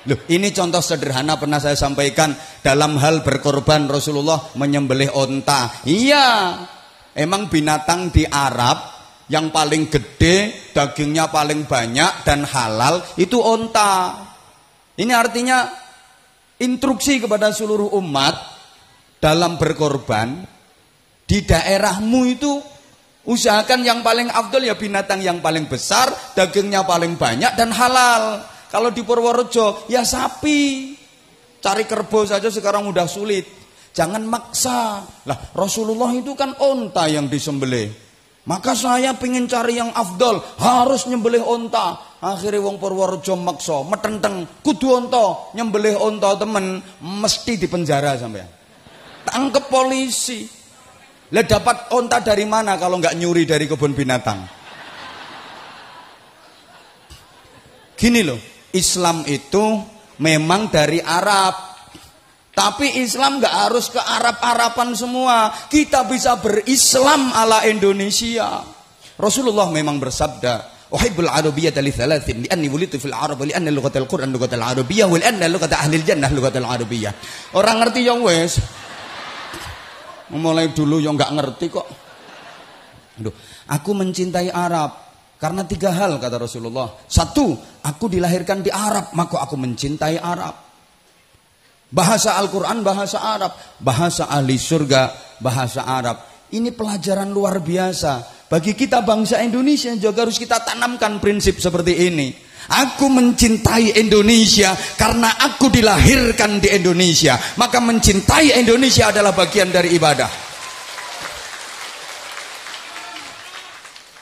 Loh, ini contoh sederhana pernah saya sampaikan dalam hal berkorban. Rasulullah menyembelih onta. Iya, emang binatang di Arab yang paling gede, dagingnya paling banyak dan halal itu onta. Ini artinya instruksi kepada seluruh umat dalam berkorban. Di daerahmu itu usahakan yang paling afdol ya binatang yang paling besar, dagingnya paling banyak dan halal. Kalau di Purworejo ya sapi. Cari kerbau saja sekarang udah sulit. Jangan maksa. Lah Rasulullah itu kan onta yang disembelih. Maka saya pengen cari yang afdol, harus nyembelih onta. Akhirnya wong Purworejo maksa, metenteng, kudu onta, nyembelih onta temen, mesti dipenjara sampean. Tangkep polisi. Lah dapat onta dari mana kalau nggak nyuri dari kebun binatang? Gini loh, Islam itu memang dari Arab. Tapi Islam nggak harus ke Arab-Araban semua. Kita bisa berislam ala Indonesia. Rasulullah memang bersabda, "Uhibbul arabiyyata li thalathin, li'anni wulidtu fil Arab, li'anna lughatal Qur'an lughatal Arabiyyah, wa li'anna lughata ahlil jannah lughatal Arabiyyah." Orang ngerti yang wes. Mulai dulu yang nggak ngerti kok. Aduh, aku mencintai Arab karena 3 hal kata Rasulullah. 1, aku dilahirkan di Arab, maka aku mencintai Arab. Bahasa Al-Quran bahasa Arab, bahasa ahli surga bahasa Arab. Ini pelajaran luar biasa. Bagi kita bangsa Indonesia juga harus kita tanamkan prinsip seperti ini. Aku mencintai Indonesia karena aku dilahirkan di Indonesia. Maka mencintai Indonesia adalah bagian dari ibadah.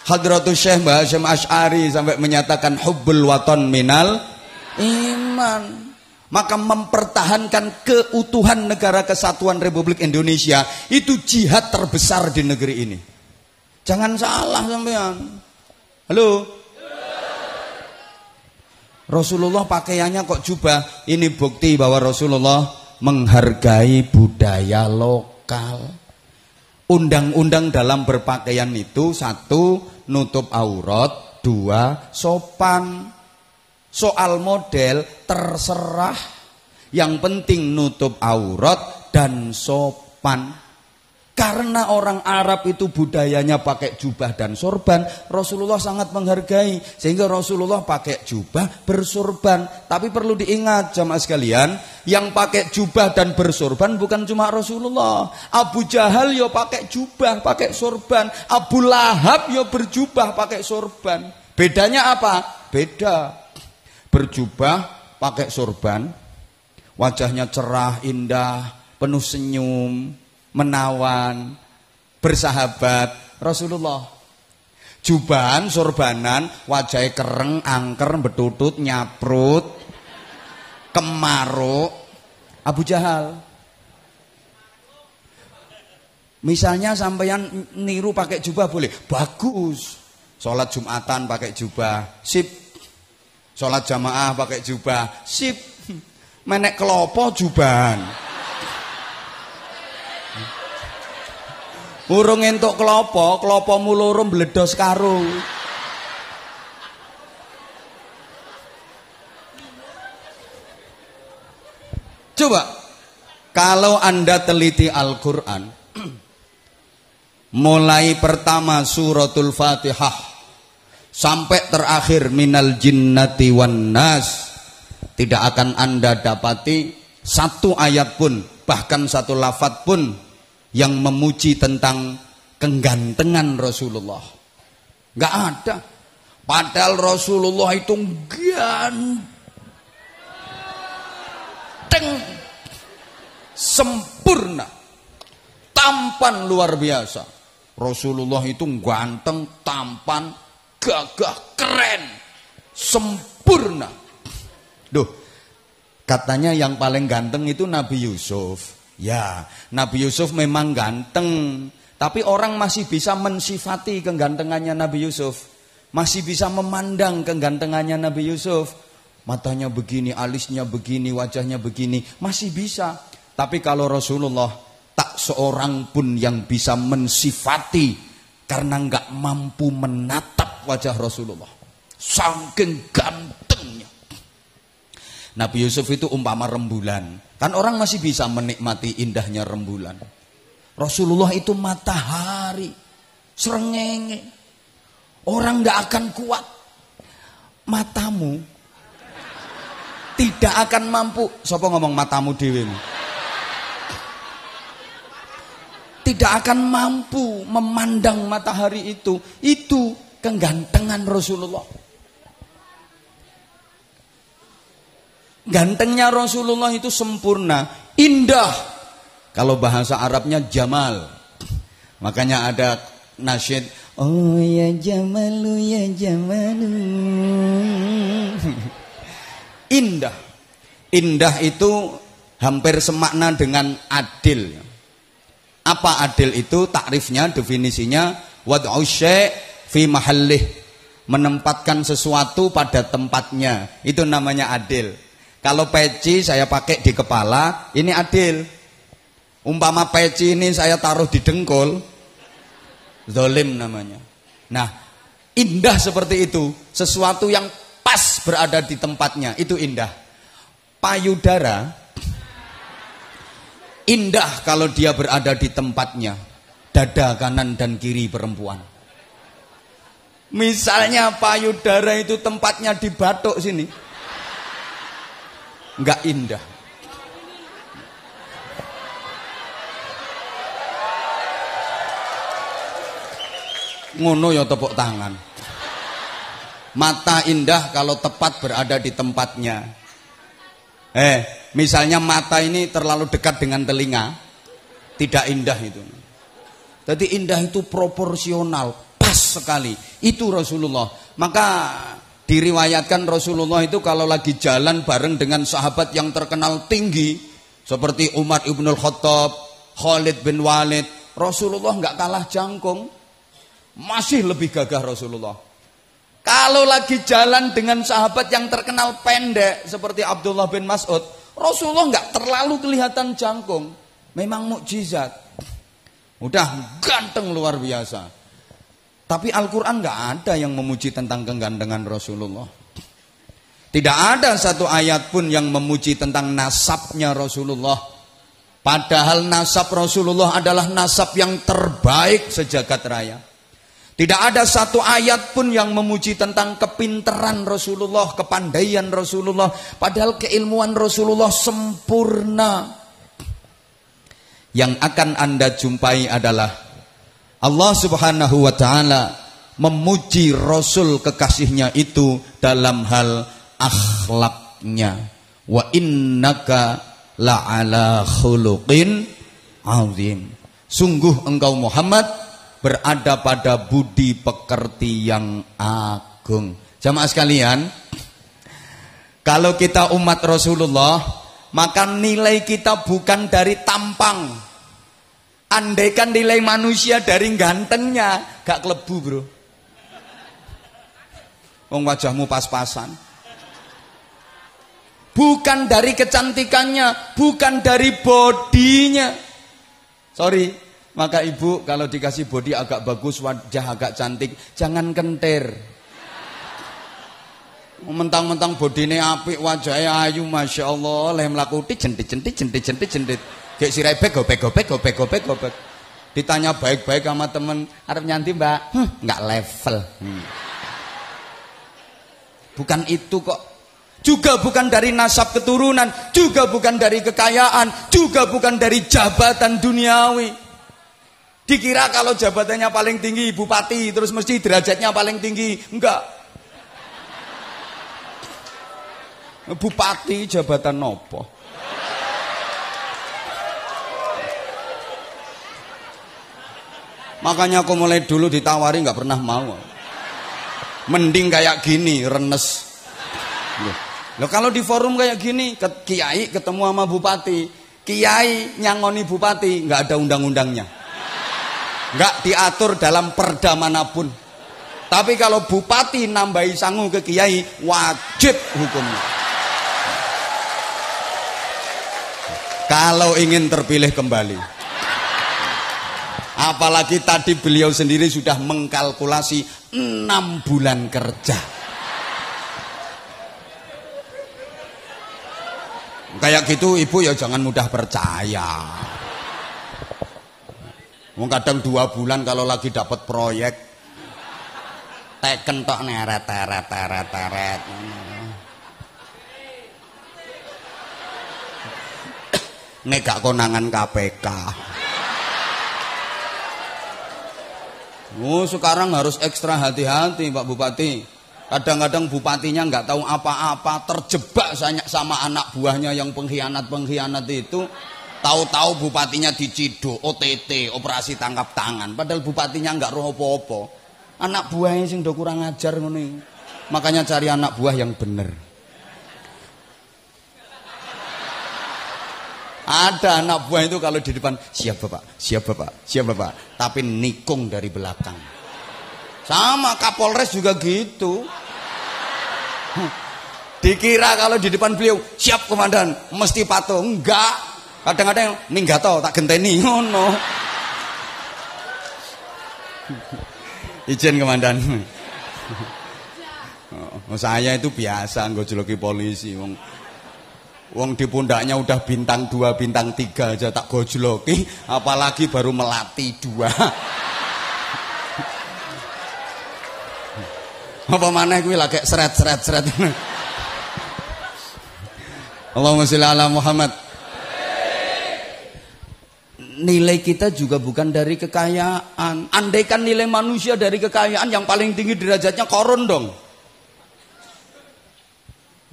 Hadratus Syekh Mbah Hasyim Asy'ari sampai menyatakan hubbul waton minal iman. Maka mempertahankan keutuhan negara kesatuan Republik Indonesia itu jihad terbesar di negeri ini. Jangan salah sampean. Halo. Rasulullah pakaiannya kok jubah. Ini bukti bahwa Rasulullah menghargai budaya lokal. Undang-undang dalam berpakaian itu 1, nutup aurat, 2, sopan. Soal model terserah. Yang penting nutup aurat dan sopan. Karena orang Arab itu budayanya pakai jubah dan sorban, Rasulullah sangat menghargai. Sehingga Rasulullah pakai jubah bersorban. Tapi perlu diingat jamaah sekalian, yang pakai jubah dan bersorban bukan cuma Rasulullah. Abu Jahal yo pakai jubah, pakai sorban. Abu Lahab yo berjubah, pakai sorban. Bedanya apa? Beda. Berjubah, pakai sorban, wajahnya cerah, indah, penuh senyum, menawan, bersahabat. Rasulullah jubahan, sorbanan, wajahnya kereng, angker, betutut, nyaprut, kemaruk. Abu Jahal. Misalnya sampeyan niru pakai jubah boleh, bagus. Sholat Jumatan pakai jubah, sip. Sholat jamaah pakai jubah, sip. Menek kelopo jubahan. Urung entuk kelopo muloro mbledos karung. Coba kalau Anda teliti Al-Qur'an, mulai pertama suratul Fatihah sampai terakhir minal jinnati wan nas, tidak akan Anda dapati 1 ayat pun, bahkan 1 lafaz pun yang memuji tentang kegantengan Rasulullah. Gak ada. Padahal Rasulullah itu ganteng, sempurna, tampan luar biasa. Rasulullah itu ganteng, tampan, gagah, keren, sempurna. Duh, katanya yang paling ganteng itu Nabi Yusuf. Ya, Nabi Yusuf memang ganteng, tapi orang masih bisa mensifati kegantengannya Nabi Yusuf. Masih bisa memandang kegantengannya Nabi Yusuf. Matanya begini, alisnya begini, wajahnya begini, masih bisa. Tapi kalau Rasulullah, tak seorang pun yang bisa mensifati, karena nggak mampu menatap wajah Rasulullah. Saking gantengnya. Nabi Yusuf itu umpama rembulan. Kan orang masih bisa menikmati indahnya rembulan. Rasulullah itu matahari, srengenge. Orang nggak akan kuat. Matamu tidak akan mampu. Siapa ngomong matamu dewe? Tidak akan mampu memandang matahari itu. Itu kegantengan Rasulullah. Gantengnya Rasulullah itu sempurna, indah. Kalau bahasa Arabnya jamal. Makanya ada nasyid, oh ya jamalu ya jamalu. Indah. Indah itu hampir semakna dengan adil. Apa adil itu? Takrifnya, definisinya, wad'u syai' fi mahallih. Menempatkan sesuatu pada tempatnya. Itu namanya adil. Kalau peci saya pakai di kepala, ini adil. Umpama peci ini saya taruh di dengkul, zalim namanya. Nah, indah seperti itu. Sesuatu yang pas berada di tempatnya, itu indah. Payudara, indah kalau dia berada di tempatnya. Dada kanan dan kiri perempuan. Misalnya payudara itu tempatnya di batuk sini, enggak indah. Ngono ya tepuk tangan. Mata indah kalau tepat berada di tempatnya. Misalnya mata ini terlalu dekat dengan telinga, tidak indah itu. Jadi indah itu proporsional, pas sekali. Itu Rasulullah. Maka diriwayatkan Rasulullah itu kalau lagi jalan bareng dengan sahabat yang terkenal tinggi seperti Umar ibnul Khattab, Khalid bin Walid, Rasulullah nggak kalah jangkung, masih lebih gagah Rasulullah. Kalau lagi jalan dengan sahabat yang terkenal pendek seperti Abdullah bin Mas'ud, Rasulullah nggak terlalu kelihatan jangkung, memang mukjizat, udah ganteng luar biasa. Tapi Al-Quran nggak ada yang memuji tentang kegantengan Rasulullah. Tidak ada satu ayat pun yang memuji tentang nasabnya Rasulullah. Padahal nasab Rasulullah adalah nasab yang terbaik sejagat raya. Tidak ada satu ayat pun yang memuji tentang kepintaran Rasulullah, kepandaian Rasulullah. Padahal keilmuan Rasulullah sempurna. Yang akan Anda jumpai adalah Allah subhanahu wa ta'ala memuji Rasul kekasihnya itu dalam hal akhlaknya. Wa innaka la'ala khuluqin azim. Sungguh engkau Muhammad berada pada budi pekerti yang agung. Jamaah sekalian, kalau kita umat Rasulullah, maka nilai kita bukan dari tampang. Andaikan nilai manusia dari gantengnya, gak kelebu bro. Wong wajahmu pas-pasan. Bukan dari kecantikannya, bukan dari bodinya. Sorry, maka ibu kalau dikasih body agak bagus, wajah agak cantik, jangan kentir. Mentang-mentang bodine apik, wajahnya ayu, masya Allah, leh melakuti jentit. Kayak sirai gobek. Ditanya baik-baik sama temen, arep nyanti mbak, nggak level. Bukan itu kok. Juga bukan dari nasab keturunan, juga bukan dari kekayaan, juga bukan dari jabatan duniawi. Dikira kalau jabatannya paling tinggi bupati, terus mesti derajatnya paling tinggi. Enggak. Bupati jabatan nopo? Makanya aku mulai dulu ditawari nggak pernah mau. Mending kayak gini, renes. Loh kalau di forum kayak gini, kiai ketemu sama bupati, kiai nyangoni bupati, nggak ada undang-undangnya, nggak diatur dalam perda manapun. Tapi kalau bupati nambahi sangu ke kiai, wajib hukumnya. Kalau ingin terpilih kembali. Apalagi tadi beliau sendiri sudah mengkalkulasi 6 bulan kerja. Kayak gitu ibu ya jangan mudah percaya. Kadang 2 bulan kalau lagi dapat proyek teken tok neret teret. Nek gak konangan KPK. Sekarang harus ekstra hati-hati Pak Bupati. Kadang-kadang bupatinya nggak tahu apa-apa, terjebak sama anak buahnya yang pengkhianat itu. Tahu-tahu bupatinya diciduk, OTT, operasi tangkap tangan. Padahal bupatinya nggak roh apa-apa. Anak buahnya sing do kurang ajar ngono. Makanya cari anak buah yang bener. Ada anak buah itu kalau di depan siap bapak, tapi nikung dari belakang. Sama Kapolres juga gitu. Dikira kalau di depan beliau siap komandan, mesti patuh. Enggak. Kadang-kadang minggato tak genteni ngono. Izin komandan. Saya itu biasa ngojoloki polisi. Wong di pundaknya udah bintang 2, bintang 3 aja tak gojloki, apalagi baru melati 2. Apa maneh kuwi lagi seret. Allahumma sholli ala Muhammad. Nilai kita juga bukan dari kekayaan. Andaikan nilai manusia dari kekayaan, yang paling tinggi derajatnya korun dong.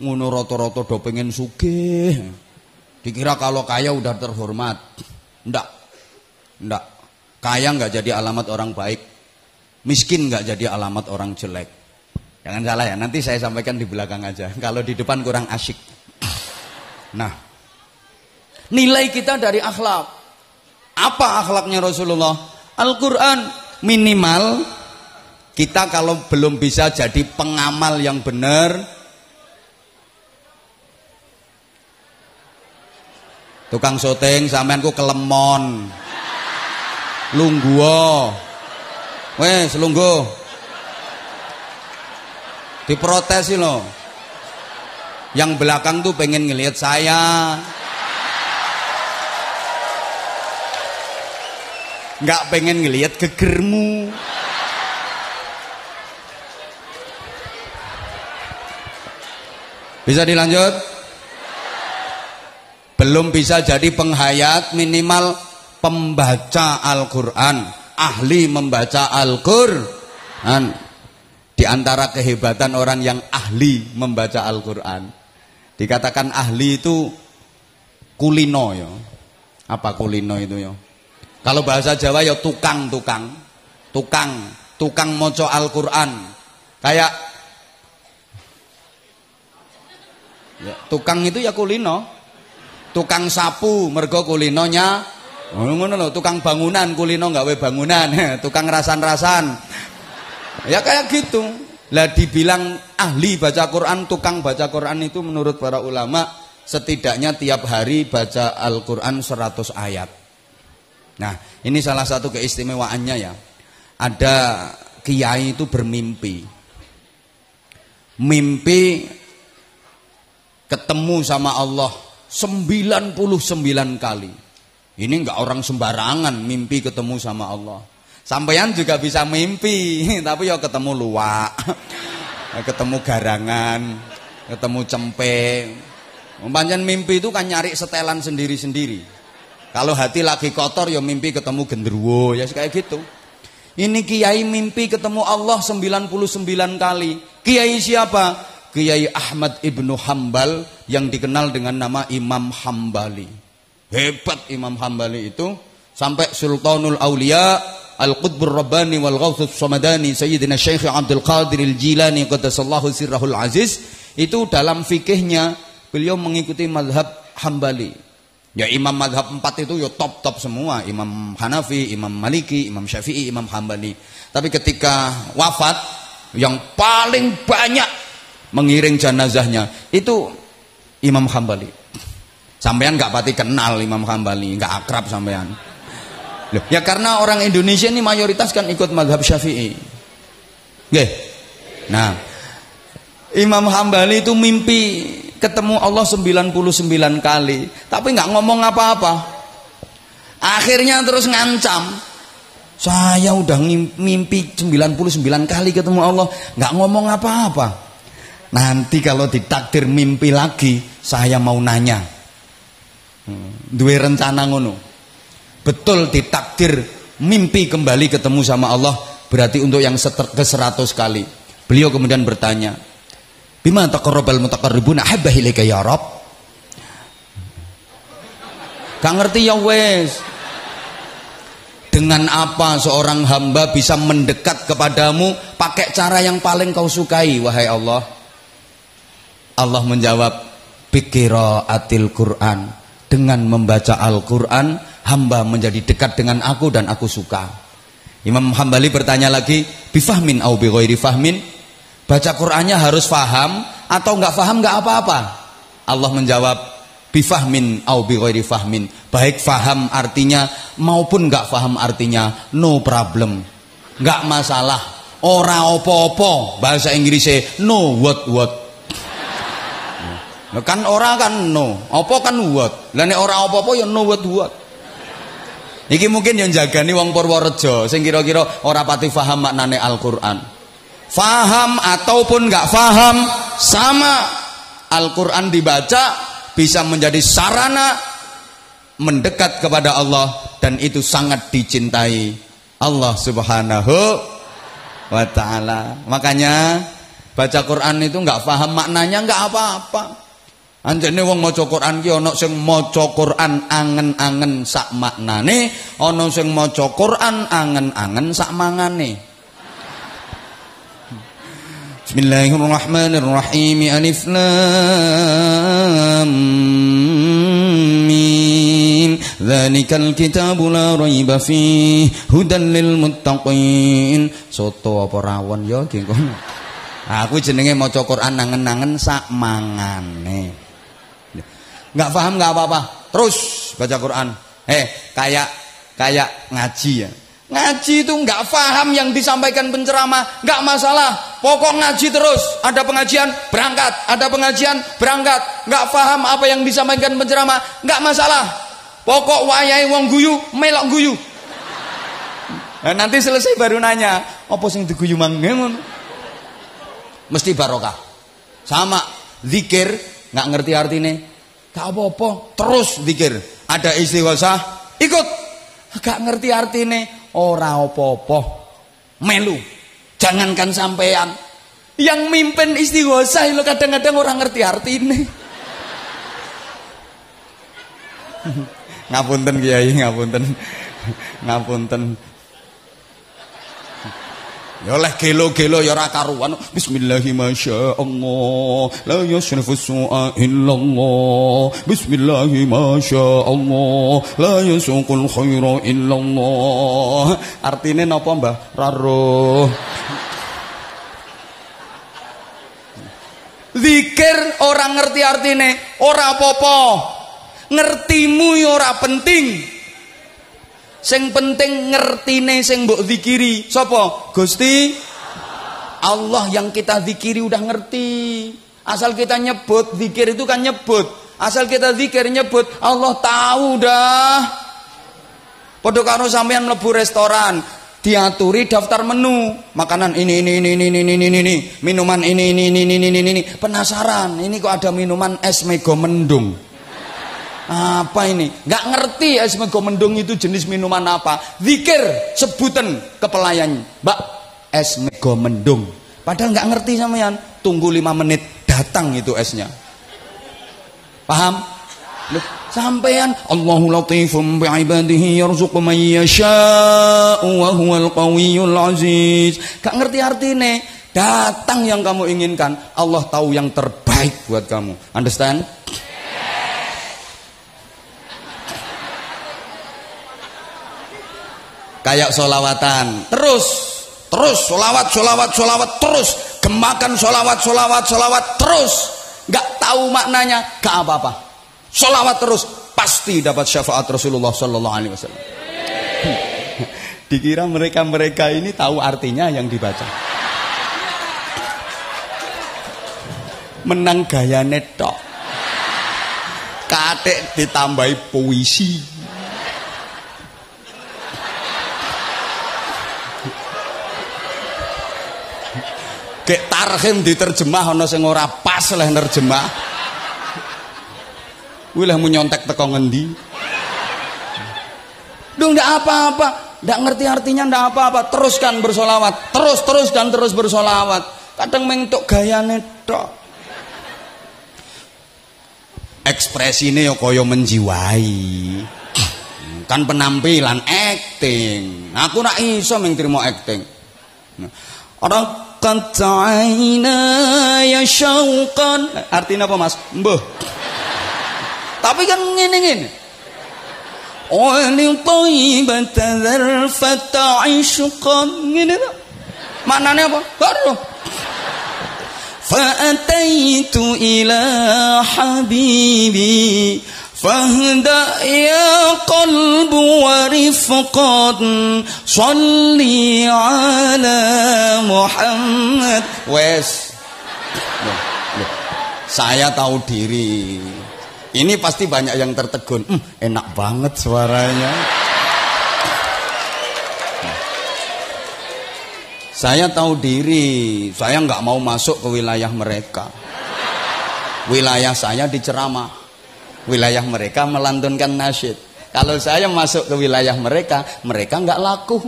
Ngono rata-rata do pengen sugih. Dikira kalau kaya udah terhormat. Ndak. Kaya nggak jadi alamat orang baik. Miskin nggak jadi alamat orang jelek. Jangan salah ya, nanti saya sampaikan di belakang aja. Kalau di depan kurang asyik. Nah, nilai kita dari akhlak. Apa akhlaknya Rasulullah? Al-Quran. Minimal kita kalau belum bisa jadi pengamal yang benar, tukang syuting sampean ku kelemon. Lungguh. Wes lungguh. Diprotesi loh. Yang belakang tuh pengen ngelihat saya. Nggak pengen ngelihat gegermu. Bisa dilanjut? Belum bisa jadi penghayat, minimal pembaca Al-Quran, ahli membaca Al-Quran. Di antara kehebatan orang yang ahli membaca Al-Quran, dikatakan ahli itu kulino ya. Apa kulino itu ya? Kalau bahasa Jawa ya tukang moco Al-Quran. Kayak ya, tukang itu ya kulino. Tukang sapu mergo kulinonya ngono lho, tukang bangunan kulino gawe bangunan, tukang rasan-rasan. Ya kayak gitu. Lah dibilang ahli baca Quran, tukang baca Quran itu menurut para ulama setidaknya tiap hari baca Al-Quran 100 ayat. Nah, ini salah satu keistimewaannya ya. Ada kiai itu bermimpi. Mimpi ketemu sama Allah 99 kali. Ini enggak orang sembarangan mimpi ketemu sama Allah. Sampeyan juga bisa mimpi, tapi ya ketemu luwak, ketemu garangan, ketemu cempe. Pancen mimpi itu kan nyari setelan sendiri-sendiri. Kalau hati lagi kotor ya mimpi ketemu genderuwo, ya kayak gitu. Ini kiai mimpi ketemu Allah 99 kali. Kiai siapa? Kiai Ahmad Ibnu Hambal yang dikenal dengan nama Imam Hambali. Hebat Imam Hambali itu, sampai Sultanul Aulia Al-Qutbur Rabbani wal Ghawthus Samadani Sayyidina Syekh Abdul Qadir Al-Jilani qaddasallahu sirrahul aziz, itu dalam fikihnya beliau mengikuti mazhab Hambali. Ya imam mazhab 4 itu ya top semua, Imam Hanafi, Imam Maliki, Imam Syafi'i, Imam Hambali. Tapi ketika wafat yang paling banyak mengiring jenazahnya itu Imam Hambali. Sampean enggak pati kenal Imam Hambali, enggak akrab sampean. Loh, ya karena orang Indonesia ini mayoritas kan ikut mazhab Syafi'i. Nggih. Nah, Imam Hambali itu mimpi ketemu Allah 99 kali, tapi nggak ngomong apa-apa. Akhirnya terus ngancam, saya udah mimpi 99 kali ketemu Allah, nggak ngomong apa-apa. Nanti kalau ditakdir mimpi lagi, saya mau nanya. Duwe rencana ngono. Betul ditakdir mimpi kembali ketemu sama Allah, berarti untuk yang ke-100 kali. Beliau kemudian bertanya, bima taqarrabal mutaqarribuna habba ilaika ya Rabb? Gak ngerti ya wes. Dengan apa seorang hamba bisa mendekat kepadamu pakai cara yang paling kau sukai wahai Allah? Allah menjawab, biqiraatil Quran. Dengan membaca Al-Quran, hamba menjadi dekat dengan aku dan aku suka. Imam Hambali bertanya lagi, bifahmin au bighairi fahmin? Baca Qur'annya harus faham atau enggak faham enggak apa-apa? Allah menjawab, bifahmin au bighairi fahmin. Baik faham artinya maupun enggak faham artinya, no problem. Enggak masalah. Ora opo-opo, bahasa Inggrisnya no what. Kan ora kan no, opo kan what. Lah nek ora opo-opo ya no what. Iki mungkin yang jagani wong Purworejo sing kira-kira ora pati paham maknane Al-Qur'an. Faham ataupun enggak faham sama, Al-Qur'an dibaca bisa menjadi sarana mendekat kepada Allah, dan itu sangat dicintai Allah Subhanahu wa ta'ala. Makanya baca Quran itu enggak faham maknanya enggak apa-apa. Anjene wong maca Quran ki ana sing maca Quran angen-angen sak maknane, ana sing maca Quran angen-angen sak mangane. Bismillahirrahmanirrahim. Alif lam mim. Dzalikal kitabu la raiba fihi hudan lil muttaqin. Soto apa rawon ya ki. Aku jenenge maca Quran angen-angen sak mangane. Enggak paham enggak apa-apa. Terus baca Quran. Kayak ngaji ya. Ngaji itu enggak paham yang disampaikan penceramah, enggak masalah. Pokok ngaji terus. Ada pengajian, berangkat. Ada pengajian, berangkat. Enggak paham apa yang disampaikan penceramah, enggak masalah. Pokok wayahe wong guyu, melok guyu. Nah, nanti selesai baru nanya, apa sing diguyu mang ngono? Mesti barokah. Sama zikir, enggak ngerti artine. Enggak apa-apa, terus zikir. Ada istighosah, ikut. Enggak ngerti artine, ora apa-apa, melu. Jangankan sampean, yang mimpin istighosah lo kadang-kadang orang ngerti artine. Ngapunten Kiai, ngapunten. Ya oleh gelo-gelo ya ora karuan. Bismillahirrahmanirrahim. La yusrifu su'a illallah. Bismillahirrahmanirrahim. La yasuqul khaira illallah. Artine napa, Mbah? Raruh. Zikir orang ngerti artine, ora apa-apa. Ngertimu ya ora penting. Sing penting ngertine sing mbok zikiri. Sapa? Gusti Allah yang kita zikiri udah ngerti. Asal kita nyebut, zikir itu kan nyebut. Asal kita zikir nyebut, Allah tahu dah. Padha karo sampean mlebu restoran, diaturi daftar menu, makanan ini, minuman ini. Penasaran, ini kok ada minuman es mego mendung. Apa ini? Nggak ngerti es mego mendung itu jenis minuman apa. Zikir sebutan ke pelayan, Mbak, es mego mendung. Padahal nggak ngerti sampean. Tunggu 5 menit, datang itu esnya. Paham? Loh, sampean Allahu latifum bi'ibadihi yarzuqu man yasha'u wa huwal qawiyyul aziz. Nggak ngerti artine. Datang yang kamu inginkan. Allah tahu yang terbaik buat kamu. Understand? Kayak solawatan, terus solawat terus, gemakan solawat terus, nggak tahu maknanya, nggak apa-apa, solawat terus, pasti dapat syafaat Rasulullah Sallallahu Alaihi Wasallam. Dikira mereka ini tahu artinya yang dibaca. Menang gaya netok. Katik ditambahi puisi. Kek tarhim diterjemah ana sing ora pas leh nerjemah. Kuwi leh nyontek teko ngendi? Duh ndak apa-apa, ndak ngerti artinya ndak apa-apa. Teruskan bersolawat, terus dan terus bersolawat. Kadang mentok gayane tok. Ekspresine ya kaya menjiwai. Kan penampilan acting. Aku rak iso mung trimo acting. Raqat 'aina ya syauqan. Artinya apa, Mas? Mbah. Tapi kan ngene-ngene. Oli thayyibat dzarfata 'ishqan. Ngene to. Maknane apa? Baru. Fa'ataitu ila habibi fahda ya qalbu wa rifqan salli ala Muhammad. Wes. Saya tahu diri. Ini pasti banyak yang tertegun. Enak banget suaranya. Saya tahu diri. Saya nggak mau masuk ke wilayah mereka. Wilayah saya diceramah. Wilayah mereka melantunkan nasyid. Kalau saya masuk ke wilayah mereka, mereka nggak laku.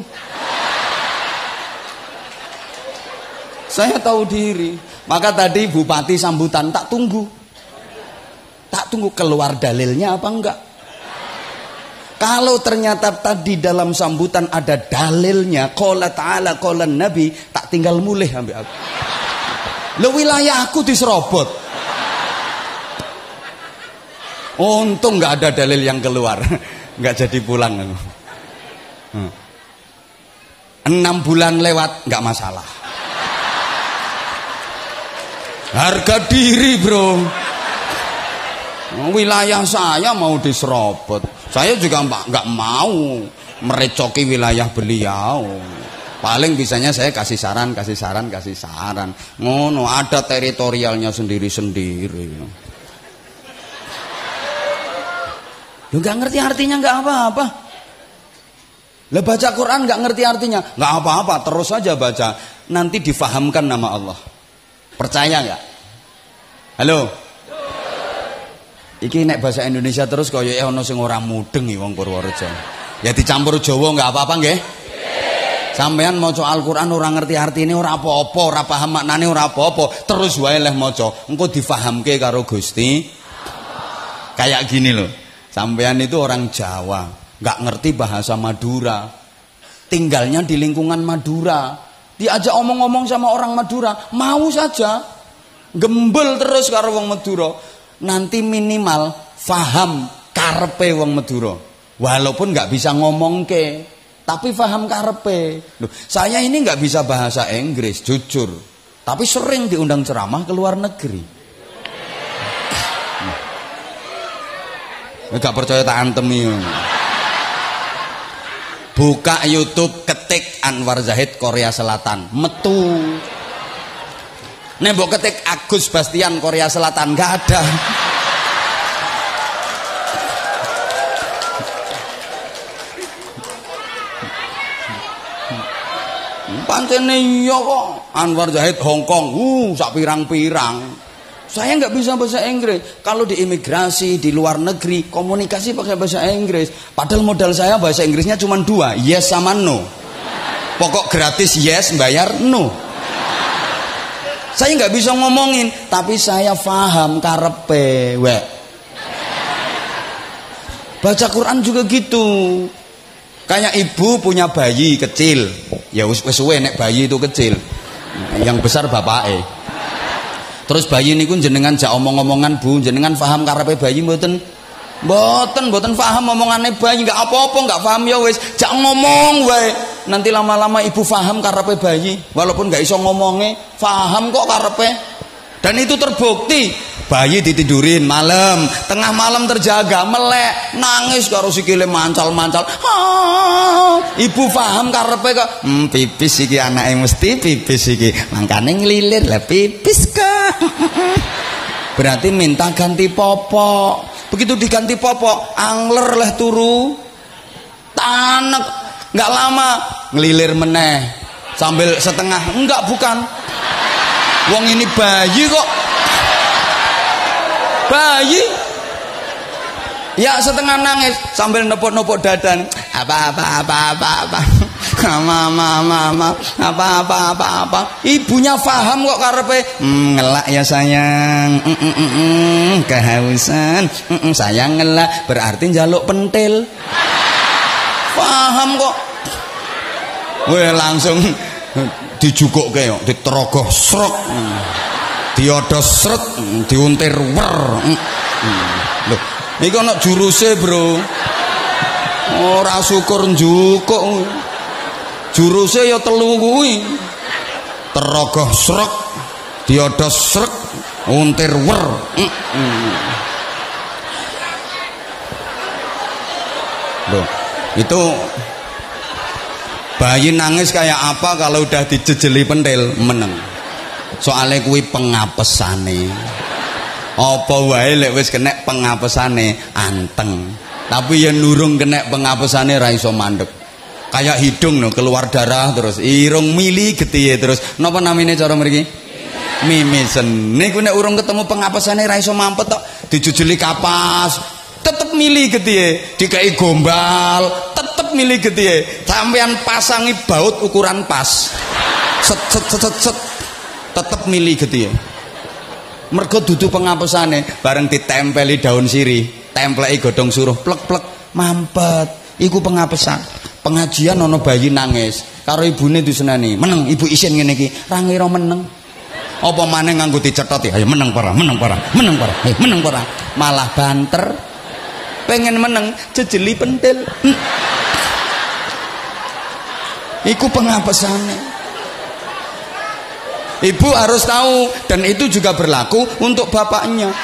Saya tahu diri. Maka tadi bupati sambutan tak tunggu keluar dalilnya apa enggak. Kalau ternyata tadi dalam sambutan ada dalilnya, qala ta'ala qala nabi, tak tinggal mulih ambek aku. Lho wilayah aku diserobot. Untung enggak ada dalil yang keluar. Enggak jadi pulang aku. 6 bulan lewat enggak masalah. Harga diri, Bro. Wilayah saya mau diserobot. Saya juga nggak mau merecoki wilayah beliau. Paling bisanya saya kasih saran. Ngono, ada teritorialnya sendiri-sendiri. Lu nggak ngerti artinya nggak apa-apa. Lah baca Quran nggak ngerti artinya nggak apa-apa, terus saja baca. Nanti difahamkan nama Allah. Percaya nggak? Halo. Iki nek bahasa Indonesia terus kaya ana sing ora mudeng iki wong Purworejo. Ya dicampur Jawa enggak apa-apa nggih? Sampeyan maca Al-Qur'an ora ngerti artine ora apa-apa, ora paham maknane ora apa-apa, terus wae leh maca. Engko difahamke karo Gusti. Kayak gini loh. Sampeyan itu orang Jawa, enggak ngerti bahasa Madura. Tinggalnya di lingkungan Madura. Diajak omong-omong sama orang Madura, mau saja. Gembel terus karo wong Madura. Nanti minimal faham karepe wong Madura. Walaupun nggak bisa ngomongke, tapi faham karepe. Loh, saya ini nggak bisa bahasa Inggris, jujur. Tapi sering diundang ceramah ke luar negeri. Nggak percaya tak antemi. Buka YouTube, ketik Anwar Zahid Korea Selatan, metu. Nembok ketik Agus Bastian Korea Selatan, nggak ada. Pancene iya kok Anwar Zahid Hong Kong, sak pirang-pirang. Saya nggak bisa bahasa Inggris. Kalau di imigrasi di luar negeri komunikasi pakai bahasa Inggris. Padahal modal saya bahasa Inggrisnya cuma 2, yes sama no. Pokok gratis yes, bayar no. Saya nggak bisa ngomongin, tapi saya paham karepe. Baca Quran juga gitu. Kayak ibu punya bayi kecil, ya wis suwe nek bayi itu kecil. Yang besar bapake. Terus bayi niku jenengan jak omong-omongan, Bu, jenengan paham karepe bayi mboten? Mboten paham omongane bayi, nggak apa-apa, nggak paham ya wis, jak ngomong wae. Nanti lama-lama ibu paham karepe bayi, walaupun nggak iso ngomongnya, paham kok karepe. Dan itu terbukti. Bayi ditidurin malam, tengah malam terjaga, melek, nangis karo sikile mancal-mancal. Ibu paham karepe kok, pipis iki anake mesti pipis iki. Mangkane nglilir lah pipis kok. Berarti minta ganti popok. Begitu diganti popok, angler leh turu. Tanek, nggak lama ngelilir meneh sambil setengah. Enggak, bukan. Wong ini bayi kok. Bayi. Ya setengah nangis sambil nepok-nepok dadan. Apa. Mama, apa. Ibunya paham kok karepe. Ngelak ya sayang. Kehausan. Sayang ngelak berarti njaluk pentil. Paham kok. Weh langsung dijukukke yo, diterogoh srek. Diodos sret, diuntir wer. Lho, iki ana juruse, Bro. Ora syukur njukuk. Juruse ya telu kuwi. Terogoh srek, diodos srek, untir wer. Loh, itu bayi nangis kayak apa kalau udah dijejeli pentil? Meneng. Soalnya kuwi pengapesane. Apa wae lek wis kena pengapesane anteng. Tapi yen nurung kena pengapesane ra iso mandeg. Kayak hidung no, keluar darah terus irung mili getihe terus. Napa namine cara mriki? Mimisen. Niku nek urung ketemu pengapesane ra iso mampet tok. Dijujuli kapas, tetep mili getihe. Dikai gombal, tetep mili getihe. Sampeyan pasangi baut ukuran pas. Set. Tetep mili getihe. Mergo dudu pengapesane, bareng ditempeli daun sirih, templeki godhong suruh plek-plek mampet. Iku pengapesan. Pengajian ana bayi nangis, karo ibune diseneni. Meneng ibu isin ngene iki, ra ngira meneng. Apa maneh nganggo dicethoti, ayo meneng para. Meneng para. Malah banter. Pengen meneng jejeli pentil. Iku pengapesane. Ibu harus tahu, dan itu juga berlaku untuk bapaknya.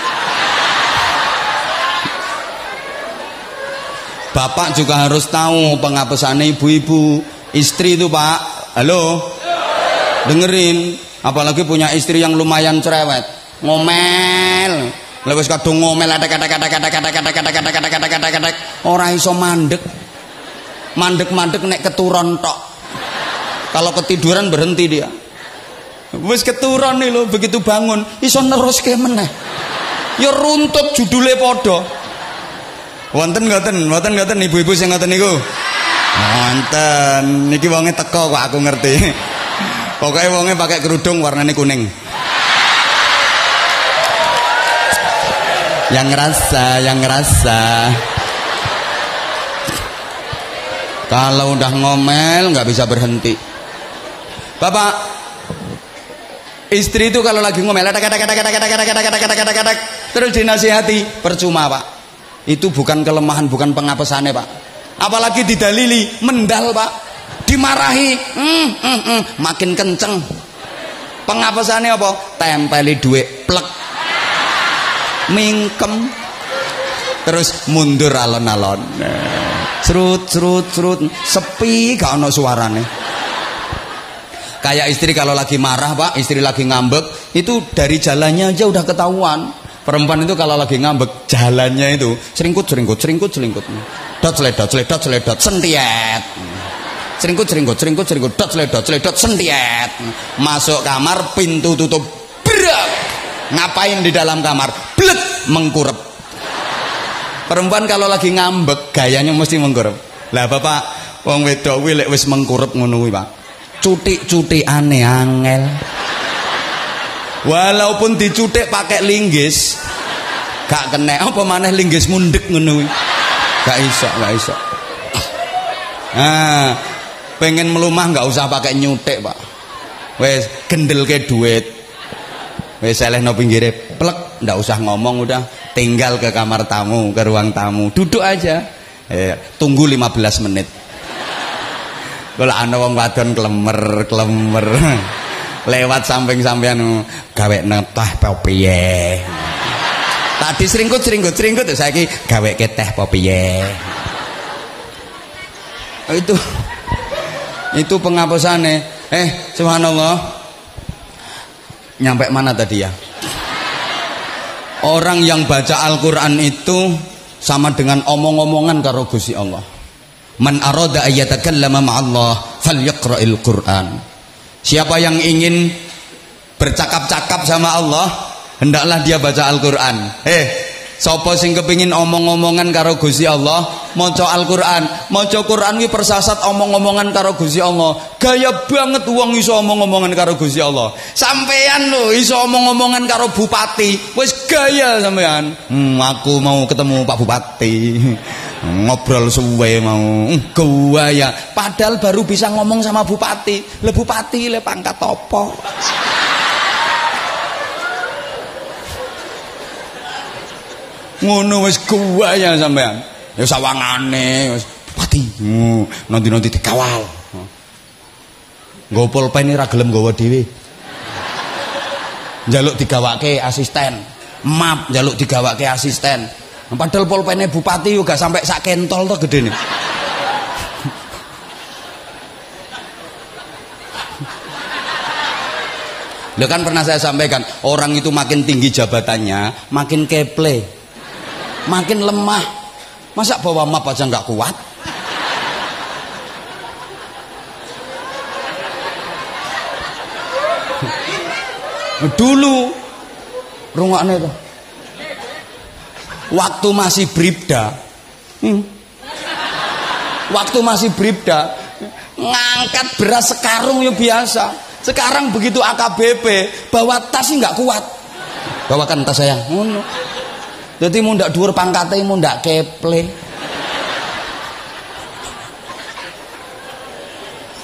Bapak juga harus tahu pengapesannya ibu-ibu. Istri itu, Pak, halo, dengerin. Apalagi punya istri yang lumayan cerewet, ngomel. Lewis kadung ngomel, adek. Ora iso mandek nek keturun tok. Kalau ketiduran berhenti dia. Wis keturun nih lo, begitu bangun iso neruske meneh. Ya runtut judule padha. Wonten ngoten ibu-ibu sing ngoten niku. Wonten. Niki wonge teko kok aku ngerti. Pokoke wonge pakai kerudung warnane kuning. Yang ngerasa. Kalau udah ngomel nggak bisa berhenti. Bapak, istri itu kalau lagi ngomel terus dinasihati, percuma, Pak. Itu bukan kelemahan, bukan pengapesane, Pak. Apalagi didalili, mendal, Pak. Dimarahi, makin kenceng. Pengapesane apa? Tempeli duit plek. Mingkem. Terus mundur alon-alon. Serut. Sepi gak ono suarane. Kayak istri kalau lagi marah, Pak, istri lagi ngambek, itu dari jalannya aja udah ketahuan. Perempuan itu kalau lagi ngambek, jalannya itu seringkut. Dot seledot, sentiet. Seringkut, dot seledot, sentiet. Masuk kamar, pintu tutup, brak. Ngapain di dalam kamar? Blek, mengkurep. Perempuan kalau lagi ngambek, gayanya mesti mengkurep. Lah Bapak, wong wedok kuwi lek wis mengkurep ngono kuwi, Pak. Cutik-cutikane angel. Walaupun dicutik pakai linggis gak kena. Apa maneh linggis mundek ngono kuwi. Gak iso. Nah, pengen melumah gak usah pakai nyutik, Pak. Wes gendelke duit. Wes selehno pinggire plek, ndak usah ngomong, udah tinggal ke kamar tamu, ke ruang tamu. Duduk aja. Tunggu 15 menit. Kalau ana wong wadon klemer. Lewat samping sampean gawe teh piye. Tadi seringkut saiki gaweke teh piye. Itu penghapusane. Subhanallah. Nyampe mana tadi ya? Orang yang baca Al-Qur'an itu sama dengan omong-omongan karo Gusti Allah. Man arada ayyatakallama ma'allah falyaqra'il Qur'an. Siapa yang ingin bercakap-cakap sama Allah, hendaklah dia baca Al-Qur'an. Sapa sing kepingin omong-omongan karo Gusti Allah, maca Al-Qur'an. Maca Qur'an kuwi persasat omong-omongan karo Gusti Allah. Gaya banget wong iso omong-omongan karo Gusti Allah. Sampean lho iso omong-omongan karo bupati, wis gaya sampean. Aku mau ketemu Pak Bupati. Ngobrol suwe mau. Gaya. Padahal baru bisa ngomong sama bupati. Le bupati le pangkat apa? Ngono wis gaya sampean. Ya sawangane wis bupati. Nanti dikawal. Nggo pulpen ra gelem nggawa dhewe. Njaluk digawake asisten. Map njaluk digawake asisten. Padahal pulpene bupati juga sampai sak kentol to gedene. Lho kan pernah saya sampaikan, orang itu makin tinggi jabatannya, makin keple, makin lemah. Masa bawa map aja nggak kuat? Dulu rungokne to. Waktu masih bribda, waktu masih bribda, ngangkat beras sekarung ya biasa. Sekarang begitu AKBP, bawa tas nggak kuat. Bawakan tas saya. Jadi mau ndak dhuwur pangkate, mau ndak keple.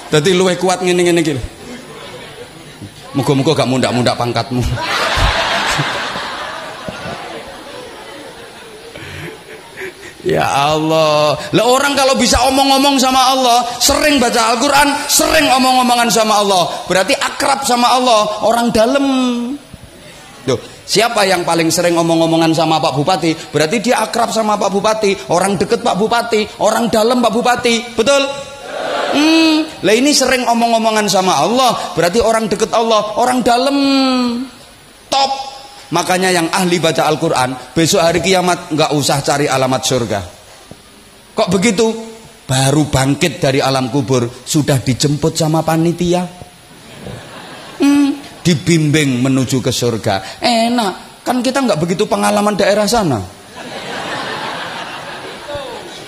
Jadi luwih kuat ngene-ngene iki. Muga-muga gak mundak-mundak pangkatmu. Ya Allah. Lah orang kalau bisa omong-omong sama Allah, sering baca Al-Qur'an, sering omong-omongan sama Allah, berarti akrab sama Allah, orang dalam. Tuh, siapa yang paling sering omong-omongan sama Pak Bupati? Berarti dia akrab sama Pak Bupati, orang deket Pak Bupati, orang dalam Pak Bupati. Betul? Lah ini sering omong-omongan sama Allah, berarti orang deket Allah, orang dalam. Top. Makanya yang ahli baca Al-Quran besok hari kiamat nggak usah cari alamat surga. Kok begitu? Baru bangkit dari alam kubur sudah dijemput sama panitia, dibimbing menuju ke surga. Enak kan, kita nggak begitu pengalaman daerah sana.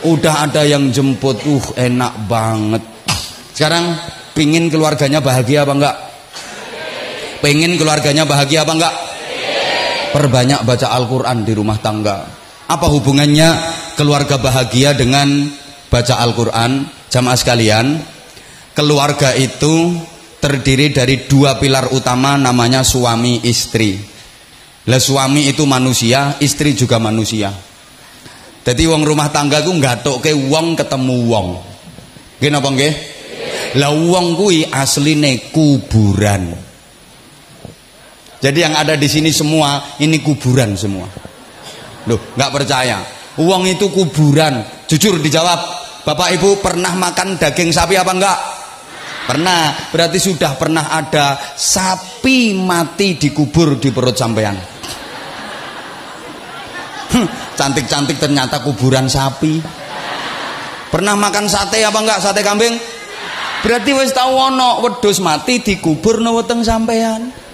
Udah ada yang jemput, enak banget. Sekarang pingin keluarganya bahagia apa enggak? Pengen keluarganya bahagia apa enggak? Perbanyak baca Al-Quran di rumah tangga. Apa hubungannya keluarga bahagia dengan baca Al-Quran? Jamaah sekalian, keluarga itu terdiri dari dua pilar utama, namanya suami istri. Lah suami itu manusia, istri juga manusia. Jadi wong rumah tangga ku ngatokke wong ketemu wong. Nggih napa nggih? Lah wong kuwi asline kuburan. Jadi yang ada di sini semua ini kuburan semua. Loh, nggak percaya? Uang itu kuburan. Jujur dijawab. Bapak Ibu pernah makan daging sapi apa enggak? Pernah. Berarti sudah pernah ada sapi mati dikubur di perut sampean. Cantik-cantik ternyata kuburan sapi. Pernah makan sate apa enggak? Sate kambing? Berarti wis tau ono wedhus mati dikubur nang weteng sampean.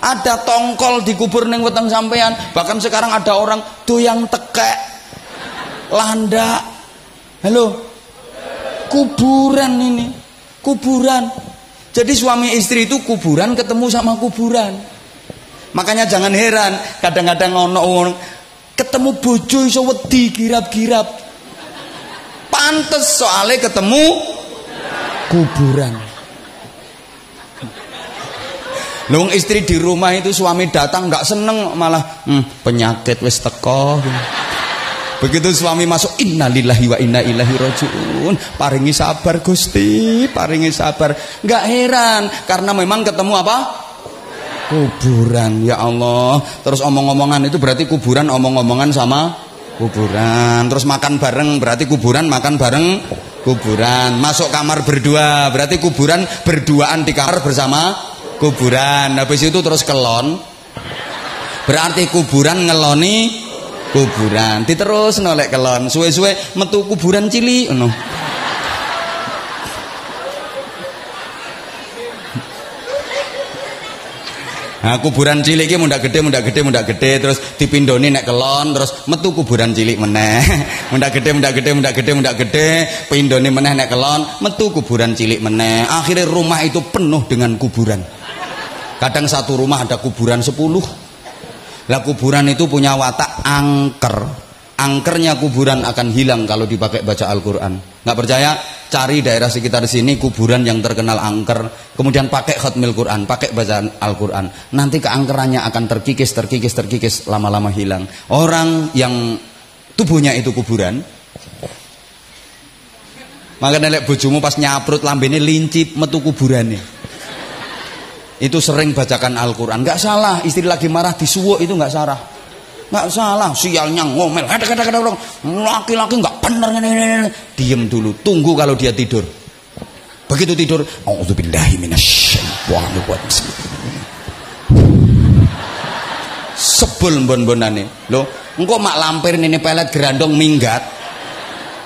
Ada tongkol dikubur neng weteng sampean. Bahkan sekarang ada orang doyang tekek, landak. Halo, kuburan ini, kuburan. Jadi suami istri itu kuburan ketemu sama kuburan. Makanya jangan heran kadang-kadang ono orang ketemu bojo iso wedi girap-girap. Pantes soalnya ketemu kuburan. Lung istri di rumah itu suami datang nggak seneng, malah penyakit wis teko. Begitu suami masuk, innalillahi wa inna ilaihi rajiun. Paringi sabar Gusti, paringi sabar. Nggak heran karena memang ketemu apa? Kuburan. Ya Allah. Terus omong-omongan itu berarti kuburan, omong-omongan sama kuburan. Terus makan bareng berarti kuburan, makan bareng kuburan. Masuk kamar berdua berarti kuburan, berduaan di kamar bersama kuburan. Habis itu terus kelon. Berarti kuburan ngeloni kuburan. Diterus nolek kelon. Suwe-suwe metu kuburan cilik ngono. Nah, kuburan cilik iki mundak gede terus dipindoni nek kelon terus metu kuburan cilik meneh. mundak gede, pindoni meneh nek kelon, metu kuburan cilik meneh. Akhirnya rumah itu penuh dengan kuburan. Kadang satu rumah ada kuburan 10. Lah kuburan itu punya watak angker. Angkernya kuburan akan hilang kalau dipakai baca Al-Qur'an. Nggak percaya? Cari daerah sekitar sini kuburan yang terkenal angker, kemudian pakai khatmil Quran, pakai bacaan Al-Qur'an. Nanti keangkerannya akan terkikis, lama-lama hilang. Orang yang tubuhnya itu kuburan, maka nelek bojomu pas nyaprut lambene lincip metu kuburannya. Itu sering bacakan Al-Qur'an. Nggak salah, istri lagi marah disuwuk itu nggak salah. Nggak salah, sialnya ngomel, kadang-kadang laki-laki nggak bener, diem dulu, tunggu kalau dia tidur. Begitu tidur, a'udzubillahi minasyaitonir rajim. Sebel bon-bonane. Loh, engko mak lampir ini pelet gerandong minggat.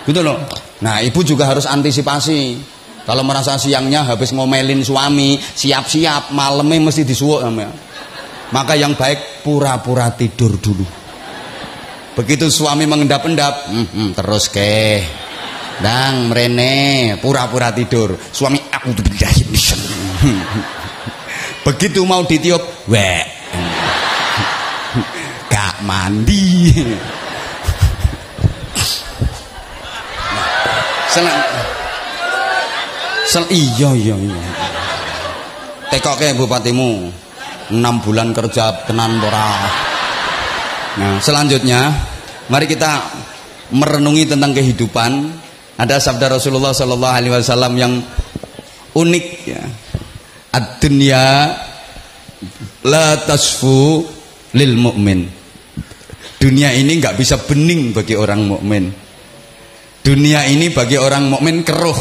Gitu loh. Nah, ibu juga harus antisipasi. Kalau merasa siangnya habis ngomelin suami, siap-siap malamnya mesti disuwuk namanya. Maka yang baik pura-pura tidur dulu. Begitu suami mengendap-endap, terus ke dang mrene pura-pura tidur. Suami a'udzubillahi minasyaitonir. Begitu mau ditiup, wek. Gak mandi. Iya. Tekoke bupatimu 6 bulan kerja tenan ora. Nah, selanjutnya mari kita merenungi tentang kehidupan. Ada sabda Rasulullah sallallahu alaihi wasallam yang unik ya. Ad-dunya la tasfu lil mu'min. Dunia ini enggak bisa bening bagi orang mukmin. Dunia ini bagi orang mukmin keruh.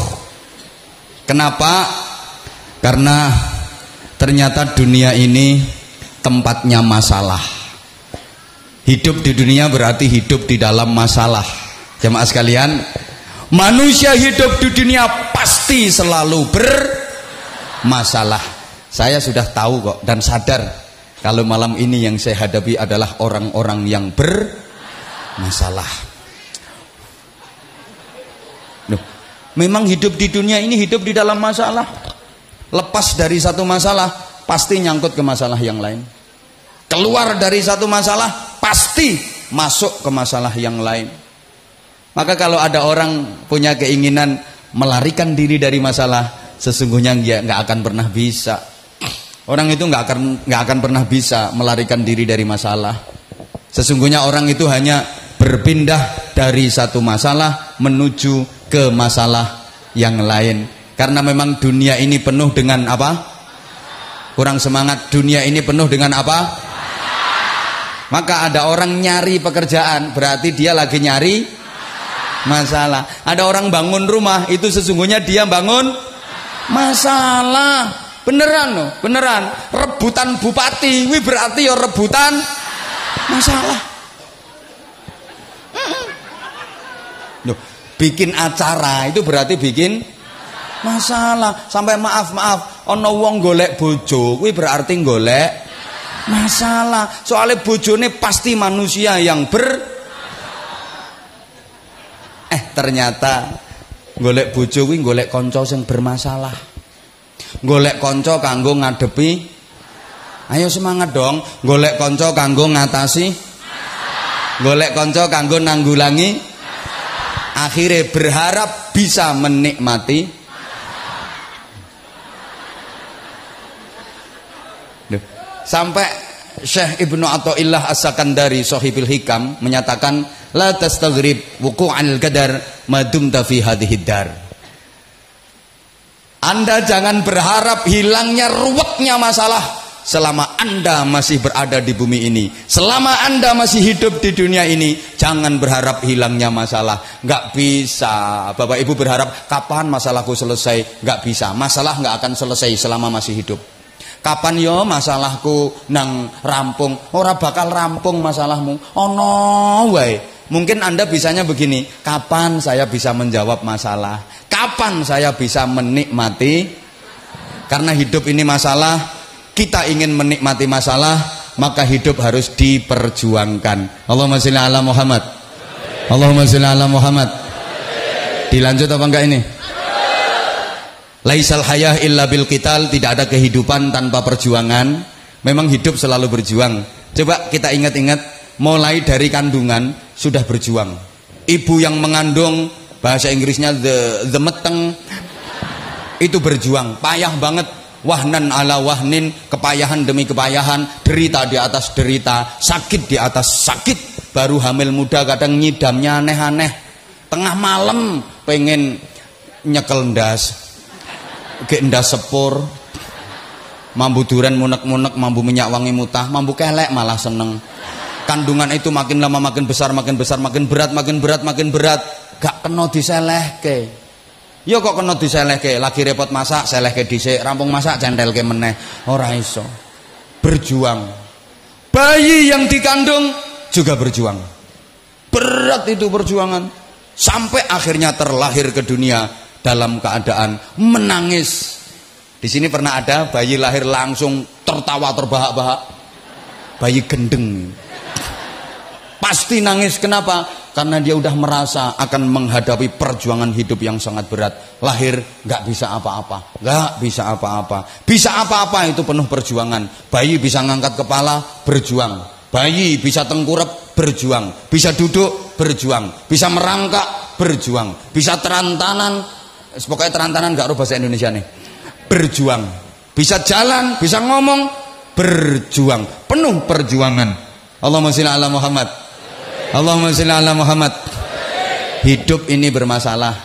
Kenapa? Karena ternyata dunia ini tempatnya masalah. Hidup di dunia berarti hidup di dalam masalah. Jemaah sekalian, manusia hidup di dunia pasti selalu bermasalah. Saya sudah tahu kok dan sadar kalau malam ini yang saya hadapi adalah orang-orang yang bermasalah. Loh, memang hidup di dunia ini hidup di dalam masalah. Lepas dari satu masalah pasti nyangkut ke masalah yang lain. Keluar dari satu masalah pasti masuk ke masalah yang lain. Maka kalau ada orang punya keinginan melarikan diri dari masalah, sesungguhnya dia nggak akan pernah bisa. Orang itu nggak akan pernah bisa melarikan diri dari masalah. Sesungguhnya orang itu hanya berpindah dari satu masalah menuju ke masalah yang lain. Karena memang dunia ini penuh dengan apa? Kurang semangat. Dunia ini penuh dengan apa? Maka ada orang nyari pekerjaan, berarti dia lagi nyari masalah. Ada orang bangun rumah, itu sesungguhnya dia bangun masalah. Beneran loh, beneran. Rebutan bupati, wih berarti ya rebutan masalah. Loh, bikin acara itu berarti bikin masalah. Sampai maaf, ono wong golek bojo, kuwi berarti golek masalah. Soalnya bojone pasti manusia yang ternyata golek bojo kuwi golek kanca sing bermasalah. Golek kanca kanggo ngadepi. Ayo semangat dong, golek kanca kanggo ngatasi. Golek kanca kanggo nanggulangi. Akhirnya berharap bisa menikmati. Sampai Syekh Ibnu Athaillah As-Sakandari Shahibul Hikam menyatakan la tastaghrib wuqu'al qadar madumta fi hadhihi dar. Anda jangan berharap hilangnya ruwetnya masalah selama Anda masih berada di bumi ini. Selama Anda masih hidup di dunia ini, jangan berharap hilangnya masalah. Nggak bisa. Bapak Ibu berharap kapan masalahku selesai? Nggak bisa. Masalah nggak akan selesai selama masih hidup. Kapan yo masalahku nang rampung? Ora bakal rampung masalahmu. Ono wae. Mungkin Anda bisanya begini, kapan saya bisa menjawab masalah? Kapan saya bisa menikmati? Karena hidup ini masalah, kita ingin menikmati masalah, maka hidup harus diperjuangkan. Allahumma sholli ala Muhammad. Allahumma sholli ala Muhammad. Dilanjut apa enggak ini? Laisal hayah illa bil qital, tidak ada kehidupan tanpa perjuangan. Memang hidup selalu berjuang. Coba kita ingat-ingat, mulai dari kandungan sudah berjuang. Ibu yang mengandung, bahasa Inggrisnya the meteng, itu berjuang, payah banget. Wahnan ala wahnin, kepayahan demi kepayahan, derita di atas derita, sakit di atas sakit. Baru hamil muda kadang nyidamnya aneh-aneh. Tengah malam pengen nyekel ndas, ke ndas sepur, mambu duren munek-munek, mambu minyak wangi mutah, mambu kelek malah seneng. Kandungan itu makin lama makin besar, makin besar, makin berat, makin berat, makin berat. Gak kena diselehke. Ya kok kena diselehke, lagi repot masak, selehke dhisik, rampung masak centelke meneh. Ora iso. Berjuang. Bayi yang dikandung juga berjuang. Berat itu perjuangan. Sampai akhirnya terlahir ke dunia dalam keadaan menangis. Di sini pernah ada bayi lahir langsung tertawa terbahak-bahak. Bayi gendeng. Pasti nangis. Kenapa? Karena dia udah merasa akan menghadapi perjuangan hidup yang sangat berat. Lahir nggak bisa apa-apa, nggak bisa apa-apa. Bisa apa-apa itu penuh perjuangan. Bayi bisa ngangkat kepala, berjuang. Bayi bisa tengkurap, berjuang. Bisa duduk, berjuang. Bisa merangkak, berjuang. Bisa terantanan, pokoknya terantanan nggak rubah bahasa Indonesia nih. Berjuang. Bisa jalan, bisa ngomong, berjuang. Penuh perjuangan. Allahumma sholli ala Muhammad. Allahumma sholli ala Muhammad. Hidup ini bermasalah.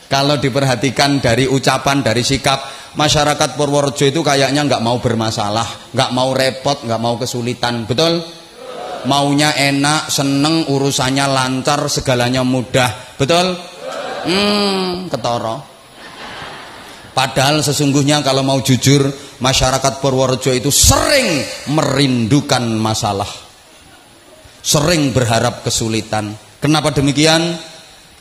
Kalau diperhatikan dari ucapan, dari sikap, masyarakat Purworejo itu kayaknya nggak mau bermasalah, nggak mau repot, nggak mau kesulitan. Betul? Maunya enak, seneng, urusannya lancar, segalanya mudah. Betul? Ketara. Padahal sesungguhnya kalau mau jujur, masyarakat Purworejo itu sering merindukan masalah, sering berharap kesulitan. Kenapa demikian?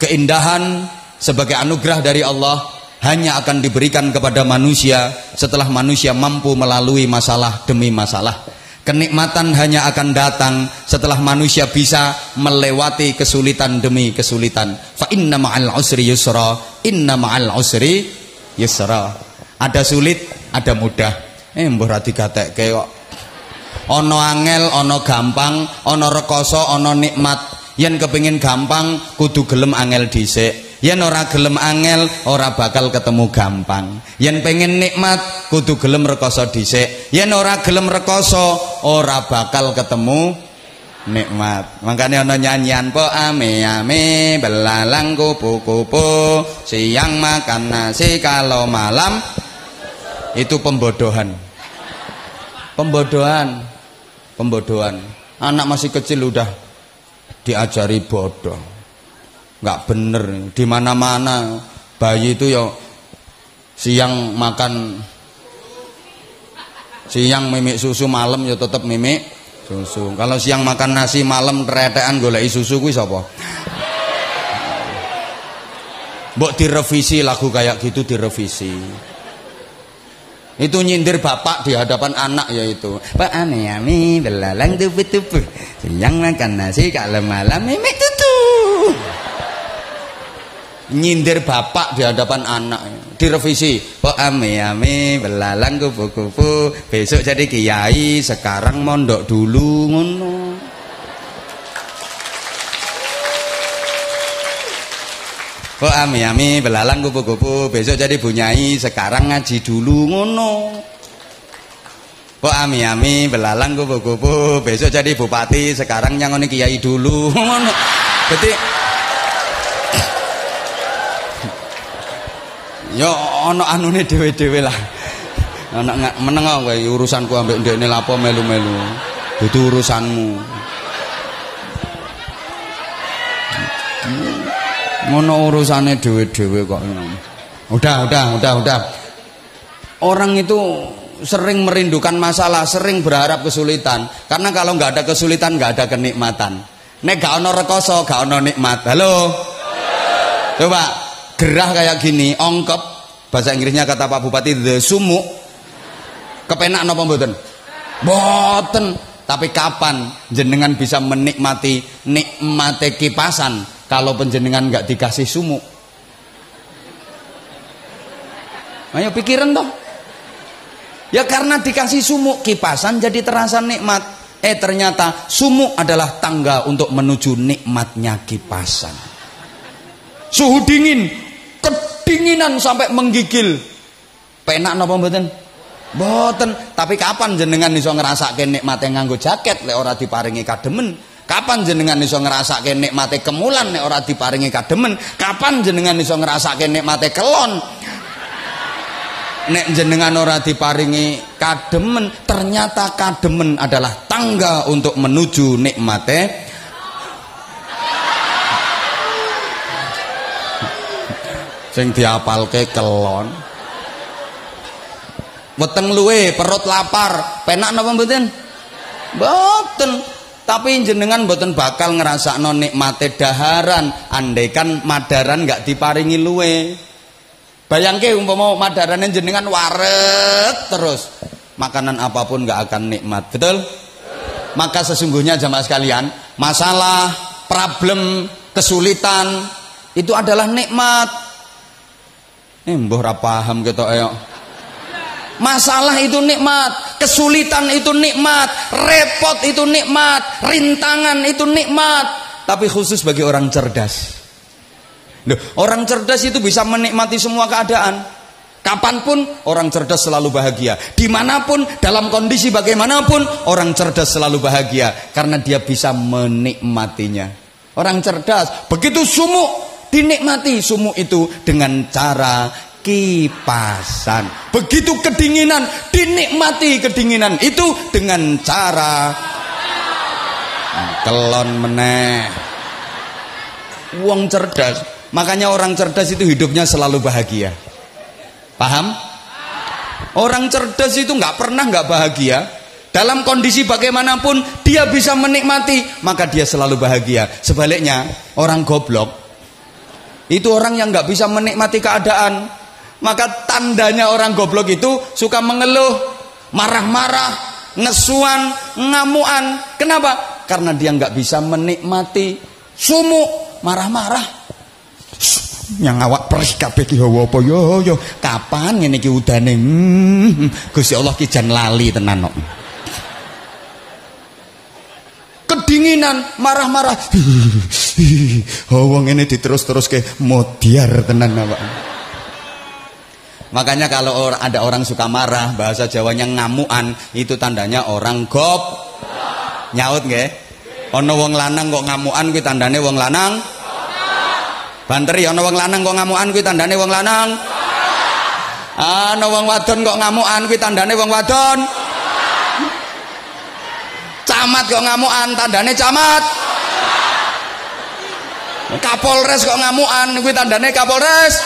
Keindahan sebagai anugerah dari Allah hanya akan diberikan kepada manusia setelah manusia mampu melalui masalah demi masalah. Kenikmatan hanya akan datang setelah manusia bisa melewati kesulitan demi kesulitan. Fa inna ma'al usri yusra, inna ma'al usri yusra. Ada sulit, ada mudah. Mbah ra digatekke kok. Ono angel, ono gampang, ono rekoso, ono nikmat. Yen kepengin gampang kudu gelem angel dhisik. Yen ora gelem angel ora bakal ketemu gampang. Yen pengen nikmat kudu gelem rekoso dhisik. Yen ora gelem rekoso ora bakal ketemu nikmat. Makanya ana nyanyian po ame-ame belalang kupu-kupu, siang makan nasi kalau malam. Itu pembodohan. Pembodohan. Anak masih kecil udah diajari bodoh. Nggak bener. Di mana-mana bayi itu ya siang makan, siang mimik susu, malam ya tetap mimik susu. Kalau siang makan nasi, malam teretekan goleki susu kuwi sapa? Mbok direvisi lagu kayak gitu, direvisi. Itu nyindir bapak di hadapan anak, yaitu Pak ame-ame belalang tupu-tupu, siang makan nasi kalau malam mimik tutu. Nyindir bapak di hadapan anak, direvisi. Pak ame-ame belalang kupu-kupu, besok jadi kiai, sekarang mondok dulu ngono. Kok ami-ami belalang kupu-kupu, besok jadi bunyai, sekarang ngaji dulu ngono. Kok ami-ami belalang kupu-kupu, besok jadi bupati, sekarang nyangoni kiai dulu ngono. Jadi yo ono anune dhewe-dhewe lah. Ono meneng kowe urusanku ambek ndekne lapo melu-melu. Itu urusanmu. Ngono urusane dhewe-dhewe kok. Udah. Orang itu sering merindukan masalah, sering berharap kesulitan. Karena kalau nggak ada kesulitan, nggak ada kenikmatan. Nek gak ono rekoso, gak ono nikmat. Halo? Coba gerah kayak gini, ongkep. Bahasa Inggrisnya kata Pak Bupati the sumuk. Kepenak napa mboten? Mboten. Tapi kapan jenengan bisa menikmati nikmate kipasan kalau penjenengan nggak dikasih sumuk? Ayo pikiran toh. Ya karena dikasih sumuk kipasan jadi terasa nikmat. Ternyata sumuk adalah tangga untuk menuju nikmatnya kipasan. Suhu dingin, kedinginan sampai menggigil. Penak napa mboten? Mboten. Tapi kapan jenengan iso ngrasake nikmate nganggo jaket lek ora diparingi kademen? Kapan jenengan iso ngrasake nikmate kemulan nek ora diparingi kademen? Kapan jenengan iso ngrasake nikmate kelon nek jenengan ora diparingi kademen? Ternyata kademen adalah tangga untuk menuju nikmate sing diapalke kelon. Weteng luwe, perut lapar, penak napa mboten? Mboten. Tapi jenengan mboten bakal ngrasakno nikmate daharan andaikan madaran nggak diparingi luwe. Bayangke umpama madarane jenengan waret terus, makanan apapun nggak akan nikmat, betul? Maka sesungguhnya jamaah sekalian, masalah, problem, kesulitan itu adalah nikmat. Mbah ora paham ketok ayo. Masalah itu nikmat, kesulitan itu nikmat, repot itu nikmat, rintangan itu nikmat. Tapi khusus bagi orang cerdas. Loh, orang cerdas itu bisa menikmati semua keadaan. Kapanpun orang cerdas selalu bahagia. Dimanapun, dalam kondisi bagaimanapun, orang cerdas selalu bahagia. Karena dia bisa menikmatinya. Orang cerdas, begitu sumuk, dinikmati sumuk itu dengan cara kipasan. Begitu kedinginan, dinikmati kedinginan itu dengan cara kelon meneh. Wong cerdas. Makanya orang cerdas itu hidupnya selalu bahagia. Paham? Orang cerdas itu nggak pernah nggak bahagia. Dalam kondisi bagaimanapun dia bisa menikmati, maka dia selalu bahagia. Sebaliknya orang goblok itu orang yang nggak bisa menikmati keadaan. Maka tandanya orang goblok itu suka mengeluh, marah-marah, ngesuan, ngamuan. Kenapa? Karena dia nggak bisa menikmati. Sumuk, marah-marah. Yang awak perih kabeh ki apa yo kapan ngene iki udane Gusti Allah ki jan lali tenan kok. Kedinginan, marah-marah. Wong ngene diterus-teruske modiar tenan awak. Makanya kalau ada orang suka marah, bahasa Jawanya ngamuan, itu tandanya orang nyaut nggih. Ana wong lanang kok ngamuan kuwi tandane wong lanang. Banteri ana wong lanang kok ngamukan kuwi tandane wong lanang. Ana wong wadon kok ngamukan kuwi tandane wong wadon. Camat kok ngamukan tandane camat. Kapolres kok ngamukan kuwi tandane kapolres.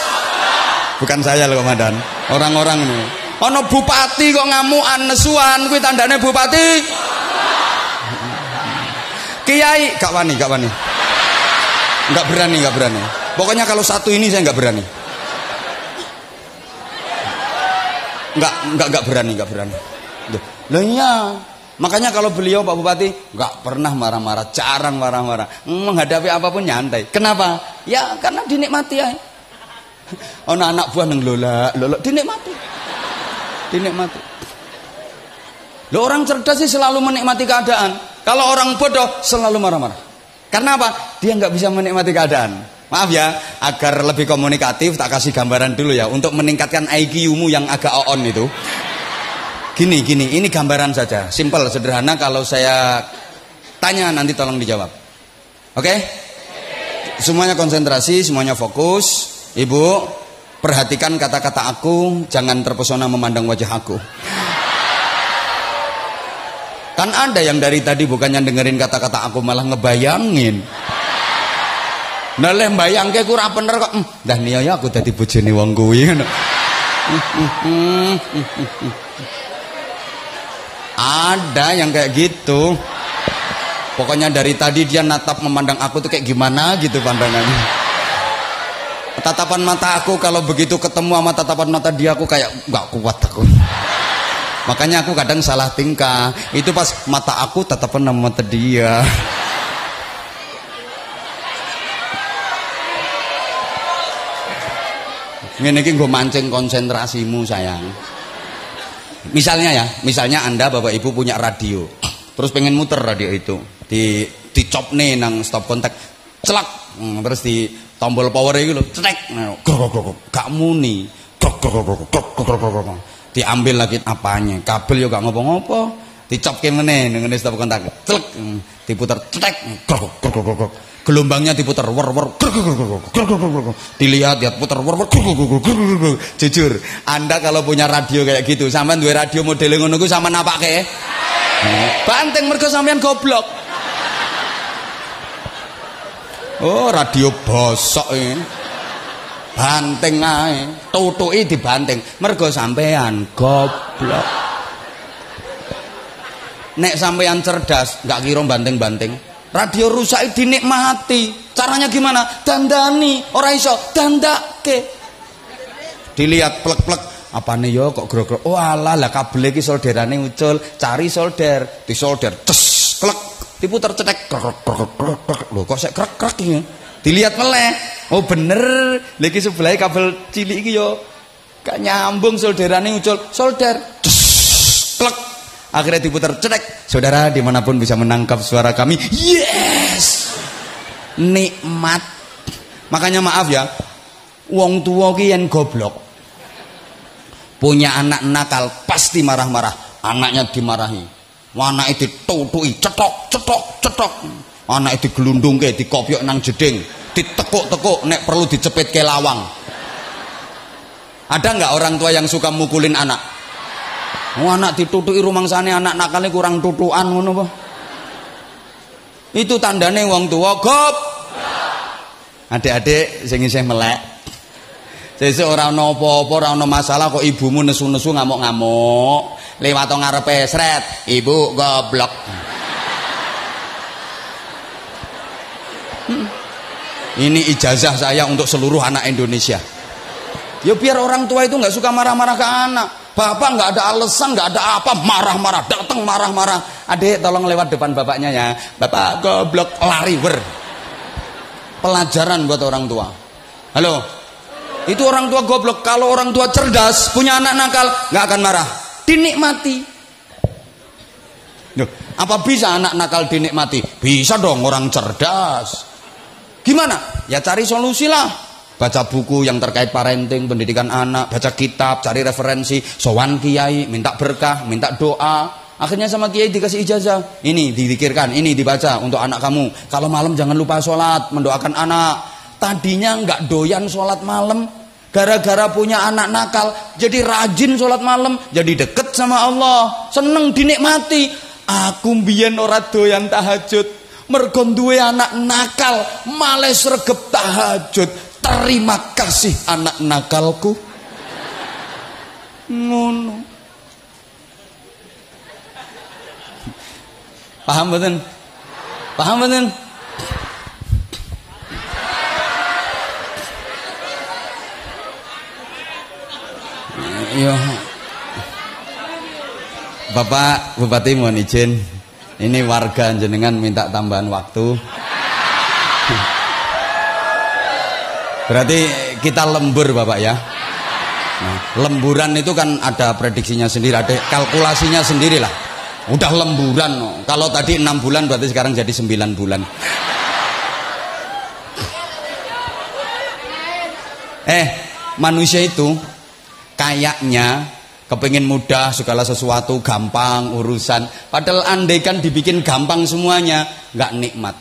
Bukan saya loh komandan, orang-orang ini. Ana bupati kok ngamukan nesuan kuwi tandane bupati. Kiai gak wani. Enggak berani. Pokoknya kalau satu ini saya nggak berani. Nggak berani. Loh iya. Makanya kalau beliau Pak Bupati nggak pernah marah-marah, jarang marah-marah, menghadapi apapun nyantai. Kenapa? Ya karena dinikmati ya. Anak buah neng lola, dinikmati. Loh orang cerdas sih selalu menikmati keadaan. Kalau orang bodoh selalu marah-marah. Karena apa? Dia nggak bisa menikmati keadaan. Maaf ya, agar lebih komunikatif tak kasih gambaran dulu ya untuk meningkatkan IQ-mu yang agak on itu. Gini, ini gambaran saja, simple, sederhana. Kalau saya tanya nanti tolong dijawab. Oke? Semuanya konsentrasi, semuanya fokus. Ibu, perhatikan kata-kata aku, jangan terpesona memandang wajah aku. Kan ada yang dari tadi bukannya dengerin kata-kata aku malah ngebayangin. Nah leh mbayangke ku ora bener kok. Dah niya aku dadi bojone wong kuwi ngono. Ada yang kayak gitu. Pokoknya dari tadi dia natap memandang aku tuh kayak gimana gitu pandangannya. Tatapan mata aku kalau begitu ketemu sama tatapan mata dia, aku kayak nggak kuat aku. Makanya aku kadang salah tingkah. Itu pas mata aku tatapan sama mata dia. Ini gue mancing konsentrasimu sayang. Misalnya Anda Bapak Ibu punya radio, terus pengen muter radio itu, dicop nih nang stop kontak, celak, terus di tombol power itu loh, cetek, gak muni, diambil lagi apanya, kabel juga gak ngopo-ngopo, dicop ke mana, dengan stop kontak, celak, diputar, cetek, gelombangnya diputar, dilihat putar, jujur, Anda kalau punya radio kayak gitu, sampean duwe radio model ngono ku sampean napake, banteng mergo sampean goblok. Oh, radio bosok ini, banteng ae, tutuki dibanteng, mergo sampean goblok. Nek sampean cerdas, nggak kira banteng-banteng. Radio rusak dinikmati. Caranya gimana? Dandani, ora iso dandake. Dilihat plek-plek, apane yo kok grog-grog. Oh alah, lah kabel iki solderane ucul, cari solder, disolder, ces, klek, diputer cetek. Lho kok sek krek-krek iki. Dilihat meleh. Oh bener, lagi sebelah kabel cilik iki yo gak nyambung solderane ucul, solder, ces, klek. Akhirnya diputar cetek. Saudara dimanapun bisa menangkap suara kami, yes, nikmat. Makanya maaf ya, wong tua ki yen goblok, punya anak nakal pasti marah-marah. Anaknya dimarahi, anaknya ditutui, cetok, anaknya digelundungke, dikopiok nang jeding, ditekuk-tekuk, nek perlu dicepit ke lawang. Ada nggak orang tua yang suka mukulin anak? Oh, anak ditutuki rumangsane anak nakale kurang tutukan ngono apa? Itu tandane wong tua gop. Adik-adik sing isih melek. Sesuk ora ana apa-apa, ora ana masalah kok ibumu nesu-nesu ngamuk-ngamuk. Lewat ngarepe sret, ibu goblok. Ini ijazah saya untuk seluruh anak Indonesia. Ya biar orang tua itu nggak suka marah-marah ke anak. Bapak nggak ada alasan, nggak ada apa, marah-marah, datang marah-marah. Adik tolong lewat depan bapaknya ya. Bapak goblok, lari ber. Pelajaran buat orang tua. Halo, itu orang tua goblok. Kalau orang tua cerdas, punya anak nakal, nggak akan marah. Dinikmati. Loh, apa bisa anak nakal dinikmati? Bisa dong, orang cerdas. Gimana? Ya cari solusi lah. Baca buku yang terkait parenting, pendidikan anak, baca kitab, cari referensi, sowan kiai, minta berkah, minta doa. Akhirnya sama kiai dikasih ijazah. Ini didikirkan, ini dibaca untuk anak kamu. Kalau malam jangan lupa sholat, mendoakan anak. Tadinya nggak doyan sholat malam, gara-gara punya anak nakal, jadi rajin sholat malam, jadi deket sama Allah, seneng dinikmati. Aku mbiyen ora doyan tahajud, mergo duwe anak nakal, males sregep tahajud. Terima kasih anak nakalku. Ngono. Paham mboten? Paham mboten? Iya. Bapak Bupati mohon izin, ini warga jenengan minta tambahan waktu. Berarti kita lembur Bapak ya. Nah, lemburan itu kan ada prediksinya sendiri, ada kalkulasinya sendiri lah. Udah lemburan, kalau tadi 6 bulan berarti sekarang jadi 9 bulan. Manusia itu kayaknya kepingin mudah, segala sesuatu gampang urusan. Padahal andaikan dibikin gampang semuanya, nggak nikmat.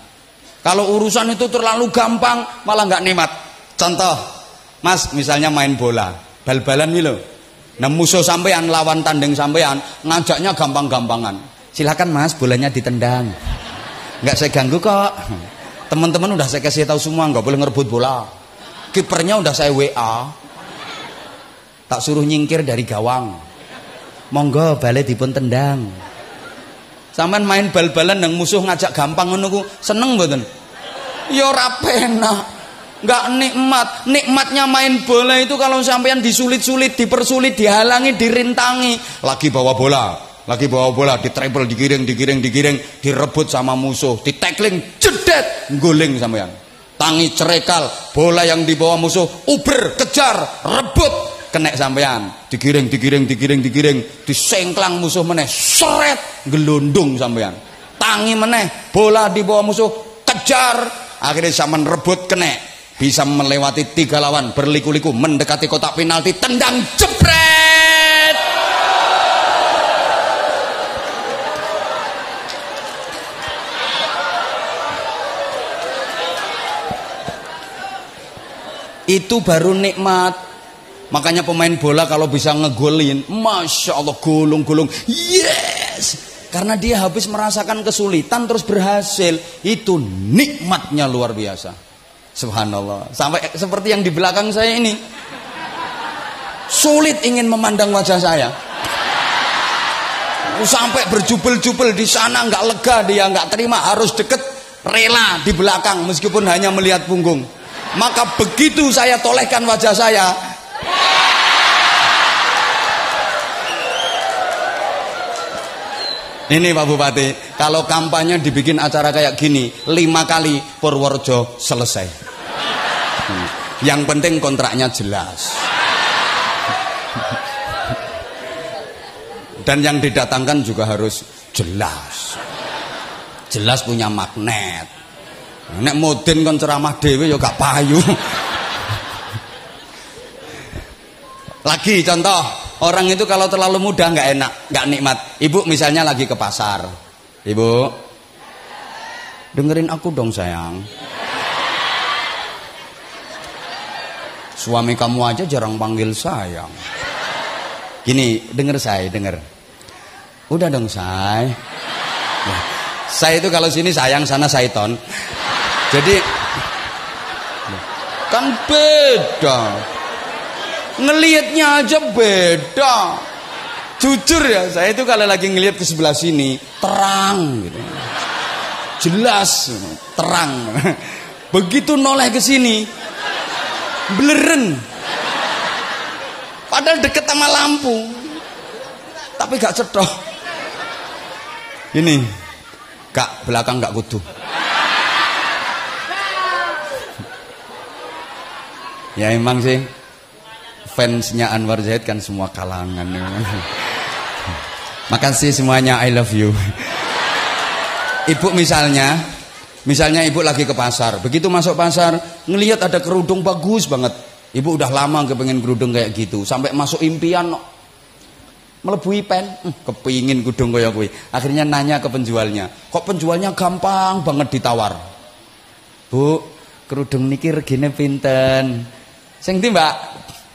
Kalau urusan itu terlalu gampang, malah nggak nikmat. Contoh, Mas misalnya main bola, bal-balan nih loh. Nah musuh sampean lawan tanding sampean, ngajaknya gampang-gampangan. Silakan Mas, bolanya ditendang. Nggak saya ganggu kok. Teman-teman udah saya kasih tahu semua, nggak boleh ngerebut bola. Kipernya udah saya WA. Tak suruh nyingkir dari gawang. Monggo balik dipun tendang. Sampeyan main bal-balan nang musuh ngajak gampang ngono ku seneng mboten? Ya ora penak. Enggak nikmat. Nikmatnya main bola itu kalau sampeyan disulit-sulit, dipersulit, dihalangi, dirintangi, lagi bawa bola, ditrebel, digiring, direbut sama musuh, ditackling, jedet, guling sampeyan. Tangi cerekal, bola yang dibawa musuh, uber, kejar, rebut, kena sampean, digiring, disengklang musuh meneh, seret, gelundung sampean. Tangi meneh, bola dibawa musuh, kejar, akhirnya sampean rebut, kena. Bisa melewati 3 lawan, berliku-liku mendekati kotak penalti, tendang, jebret. Itu baru nikmat. Makanya pemain bola kalau bisa ngegolin, Masya Allah, gulung-gulung, yes, karena dia habis merasakan kesulitan terus berhasil. Itu nikmatnya luar biasa. Subhanallah. Sampai seperti yang di belakang saya ini, sulit ingin memandang wajah saya. Sampai berjubel-jubel di sana, nggak lega dia, nggak terima, harus deket, rela di belakang meskipun hanya melihat punggung. Maka begitu saya tolehkan wajah saya, ini Pak Bupati, kalau kampanye dibikin acara kayak gini 5 kali Purworejo selesai. Yang penting kontraknya jelas. Dan yang didatangkan juga harus jelas. Jelas punya magnet. Nek Modin kon ceramah dhewe ya gak payu. Lagi contoh, orang itu kalau terlalu mudah nggak enak, nggak nikmat. Ibu misalnya lagi ke pasar, ibu, dengerin aku dong sayang. Suami kamu aja jarang panggil sayang. Gini, denger saya, denger. Udah dong say. Nah, saya itu kalau sini sayang, sana sayton. Jadi kan beda. Ngelihatnya aja beda. Jujur ya, saya itu kalau lagi ngelihat ke sebelah sini terang gitu. Jelas, terang. Begitu noleh ke sini bleren. Padahal deket sama lampu. Tapi gak cetok. Ini Kak, belakang gak kudu. Ya emang sih fansnya Anwar Zaid kan semua kalangan. Makasih semuanya, I love you. Ibu misalnya ibu lagi ke pasar, begitu masuk pasar ngelihat ada kerudung bagus banget. Ibu udah lama kepengen kerudung kayak gitu, sampai masuk impian melebui pen, kepingin kerudung kayak gue. Akhirnya nanya ke penjualnya, kok penjualnya gampang banget ditawar. Bu, kerudung niki regine pinten? Sing ndi Mbak?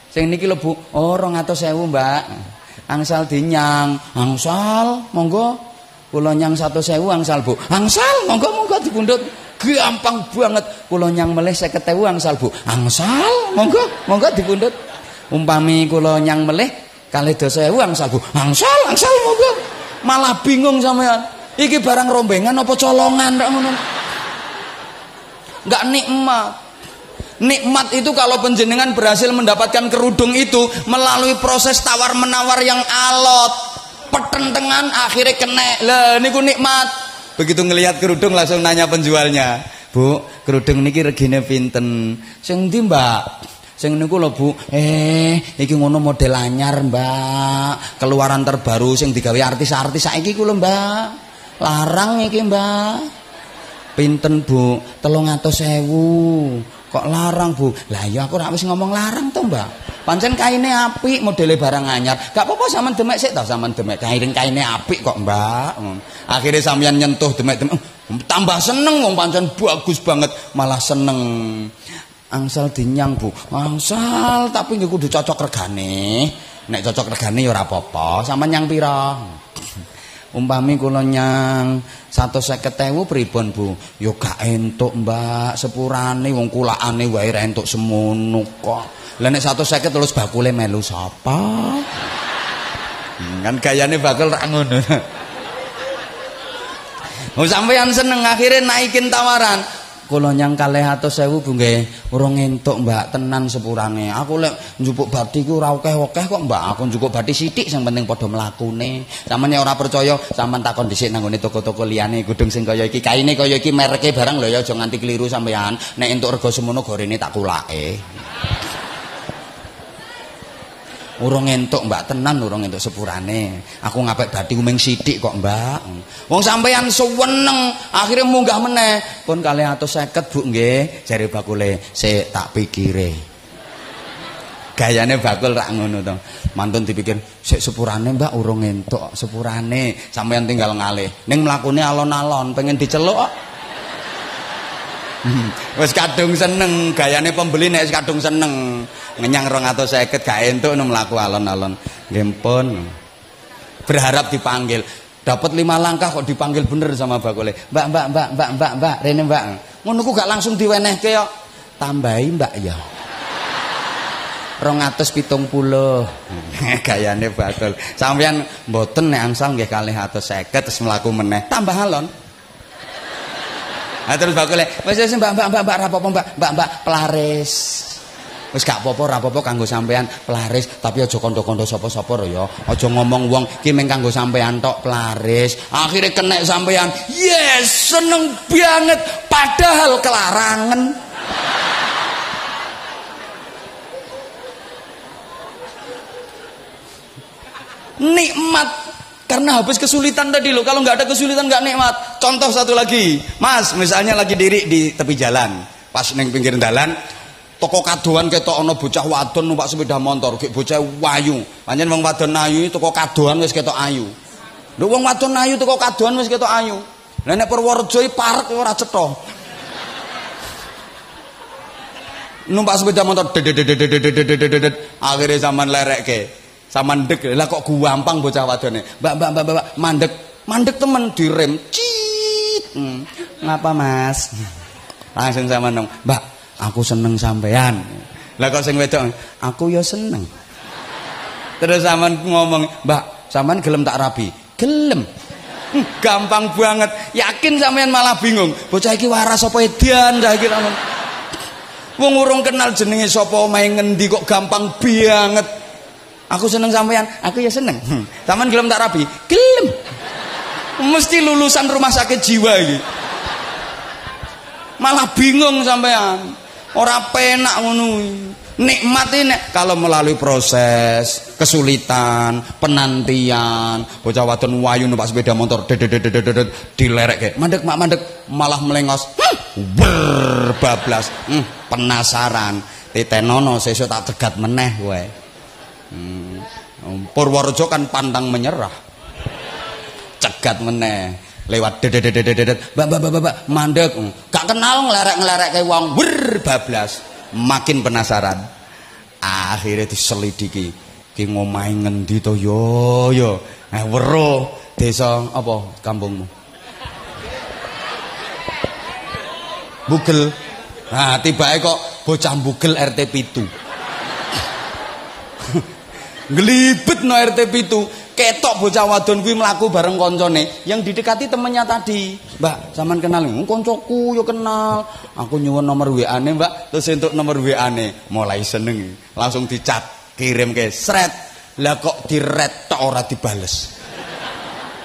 Sing niki lho Bu, oh 200.000 Mbak. Angsal dinyang, angsal monggo. Kula nyang 100.000 angsal Bu. Angsal monggo dipundhut. Gampang banget. Kula nyang melih 50.000 angsal Bu. Angsal monggo dipundhut. Umpami kula nyang melih 200.000 angsal Bu. Angsal monggo. Malah bingung sampean. Iki barang rombengan apa colongan rak ngono. Enggak nikmat. Nikmat itu kalau penjenengan berhasil mendapatkan kerudung itu melalui proses tawar-menawar yang alot, petentengan akhirnya kena. Lah niku nikmat. Begitu ngelihat kerudung langsung nanya penjualnya, Bu, kerudung niki regine pinten? Sing ndi Mbak? Sing niku lho Bu. Iki ngono model anyar Mbak, keluaran terbaru sing digawe artis-artis saiki ku lho Mbak. Larang iki Mbak. Pinten Bu? 300.000. Kok larang Bu? Lah ya aku rak wis ngomong larang to Mbak. Pancen kaine apik, modele barang anyar. Gak apa-apa sampean demek sik to, sampean demek. Kaine apik kok Mbak. Akhirnya sampean nyentuh demek-demek, tambah seneng wong pancen bagus banget, malah seneng. Angsal dinyang Bu. Angsal tapi nggih kudu cocok regane. Nek cocok regane ya ora apa-apa. Sampean nyang pira? Umpami kula nyang 150.000 pripun Bu? Ya gak entuk Mbak, sepurane wong kulakane wae ra entuk semono kok. Lah nek 150 terus bakule melu sapa? Kan gayane bakul ra ngono. Oh sampeyan seneng akhirnya naikin tawaran. Kula nyang 200.000 Bu nggih, urung entuk Mbak, tenan sepurane. Aku lek njupuk bathi ku ora akeh-akeh kok Mbak, aku njupuk bathi sithik sing penting padha mlakune. Sampeyan ora percaya, sampeyan takon dhisik nang ngene toko-toko liyane gudung sing kaya iki, kaine kaya iki, mereke barang lho ya aja nganti keliru sampeyan. Nek entuk rega semono gorene tak kulake. Urung entuk Mbak, tenan urung entuk sepurane. Aku ngapik bathi kuming sithik kok Mbak. Wong sampeyan suweneng, akhirnya munggah meneh. Pun 250 Bu nggih, jare bakule, sik tak pikire. Gayane bakul rak ngono to. Mantun dipikir, sik sepurane Mbak urung entuk sepurane. Sampeyan tinggal ngalih. Ning mlakune alon-alon, pengen diceluk kok. Wis kadung seneng, gayane pembeli nek wis kadung seneng. Ngenyang 250 gak entuk mlaku alon-alon. Nggih pun. Berharap dipanggil. Dapat 5 langkah kok dipanggil bener sama bakule. Mbak, rene Mbak. Ngono ku gak langsung diwenehke kok. Tambahi Mbak ya. 270. Gayane bakul. Sampeyan mboten nek angsal nggih 250 terus mlaku meneh. Tambah alon. Nah, terus bakule, wis Mbak rapopo Mbak pelaris. Wis gak apa-apa ora apa-apa kanggo sampean pelaris, tapi aja kandha-kandha sapa-sapa ya. Aja ngomong wong ki mung kanggo sampean tok pelaris. Akhire kenek sampean. Yes, seneng banget padahal kelarangan. Nikmat karena habis kesulitan tadi loh. Kalau nggak ada kesulitan nggak nikmat. Contoh satu lagi, Mas, misalnya lagi diri di tepi jalan, pas neng pinggir jalan, toko kadoan ketok ana bocah wadon numpak sepeda motor, kayak bocah wayu. Pancen wong wadon ayu toko kadoan wis ketok ayu. Lho wong wadon ayu toko kadoan wis ketok ayu. Lah nek Purworejo iki parek ora cetha. Numpak sepeda motor akhirnya zaman lerekke. Samandek lah kok gampang bocah wadone. Mbak mandek temen direm. Cit. Ngapa Mas? Langsung sama nong. Mbak, aku seneng sampean. Lah kok sing wedok, aku ya seneng. Terus sampean ngomong, "Mbak, sampean gelem tak rabi?" Gelem. Gampang banget. Yakin sampean malah bingung. Bocah iki waras apa edan saiki ngono. Wong urung kenal jenenge sapa omahe ngendi kok gampang banget. Aku seneng sampean, aku ya seneng. Sampean gelem tak rabi? Gelem. Mesti lulusan rumah sakit jiwa iki. Malah bingung sampean. Ora penak ngono. Nikmat ini kalau melalui proses kesulitan, penantian, bocah wadon wayu numpak sepeda motor dilerekke. Mandek malah melengos. Berbablas. Penasaran. Titenono sesuk tak cegat meneh kowe. Purworejo kan pantang menyerah. Cegat meneh lewat mbak mandek gak kenal ngelerek wong bablas. Makin penasaran. Akhirnya diselidiki ki ngomahe ngendi to yo weruh desa apa kampungmu Bugel. Nah tibake kok bocah Bugel RT 7 ngelibet no RT itu ketok bocah wadon kuwi mlaku bareng koncone yang didekati temennya tadi. Mbak, sampean kenal? Koncoku yo kenal. Aku nyuwun nomor WA-ne, Mbak. Terus entuk nomor WA-ne, mulai seneng. Langsung dicat, kirim ke sret. Lah kok diret tok ora dibales.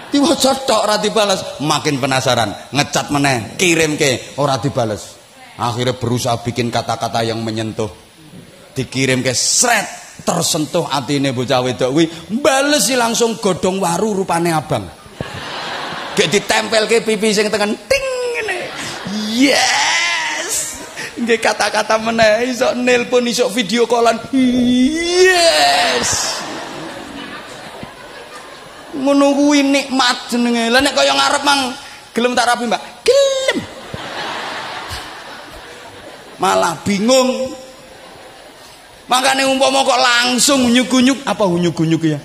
Diwaca tok ora dibales, makin penasaran, ngecat meneh, kirim ke ora dibales. Akhirnya berusaha bikin kata-kata yang menyentuh. Dikirim ke sret. Tersentuh atine bocah wedok kuwi balesi langsung godhong waru rupane abang. Gek ditempelke pipi sing tengen ting ngene. Yes. Nggih kata-kata meneh iso nelpon iso video callan. Yes. Ngono kuwi nikmat jenenge. Lah nek kaya ngarep mang gelem tak rapi, Mbak. Gelem. Malah bingung. Makanya umpama kok langsung unyuk-unyuk, apa unyuk-unyuk ya?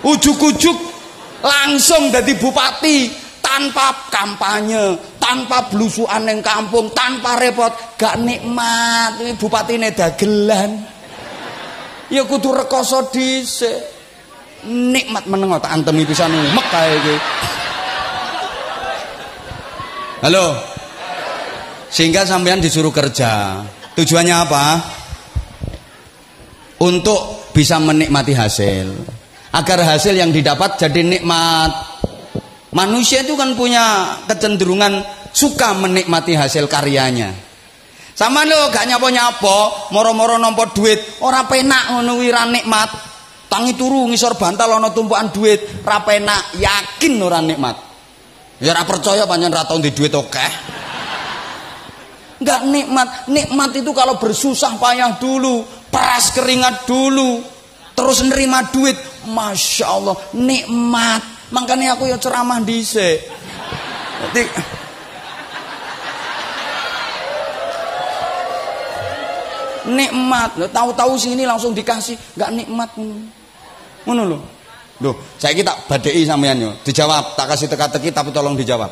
Ujuk-ujuk langsung jadi bupati tanpa kampanye, tanpa blusukan yang kampung, tanpa repot, gak nikmat. Ini bupatine dagelan. Ya kudu rekoso dhisik. Nikmat meneng tak antemi pisan umek kae iki. Halo. Sehingga sampean disuruh kerja. Tujuannya apa? Untuk bisa menikmati hasil. Agar hasil yang didapat jadi nikmat. Manusia itu kan punya kecenderungan suka menikmati hasil karyanya. Sama lo gak nyapo-nyapo, moro-moro nompo duit, ora penak ngono kuwi ra nikmat. Tangi turu ngisor bantal ana tumpukan duit, ra penak, yakin ora nikmat. Ya ora percaya pancen ra tau ndek duit akeh. Enggak nikmat. Nikmat itu kalau bersusah payah dulu, peras keringat dulu, terus nerima duit, masya Allah nikmat. Makanya aku ya ceramah dhisik. Jadi nikmat. Tahu-tahu sini langsung dikasih, enggak nikmat ngono lho. Loh, saya tak badai sampean yo. Dijawab, tak kasih teka-teki tapi tolong dijawab.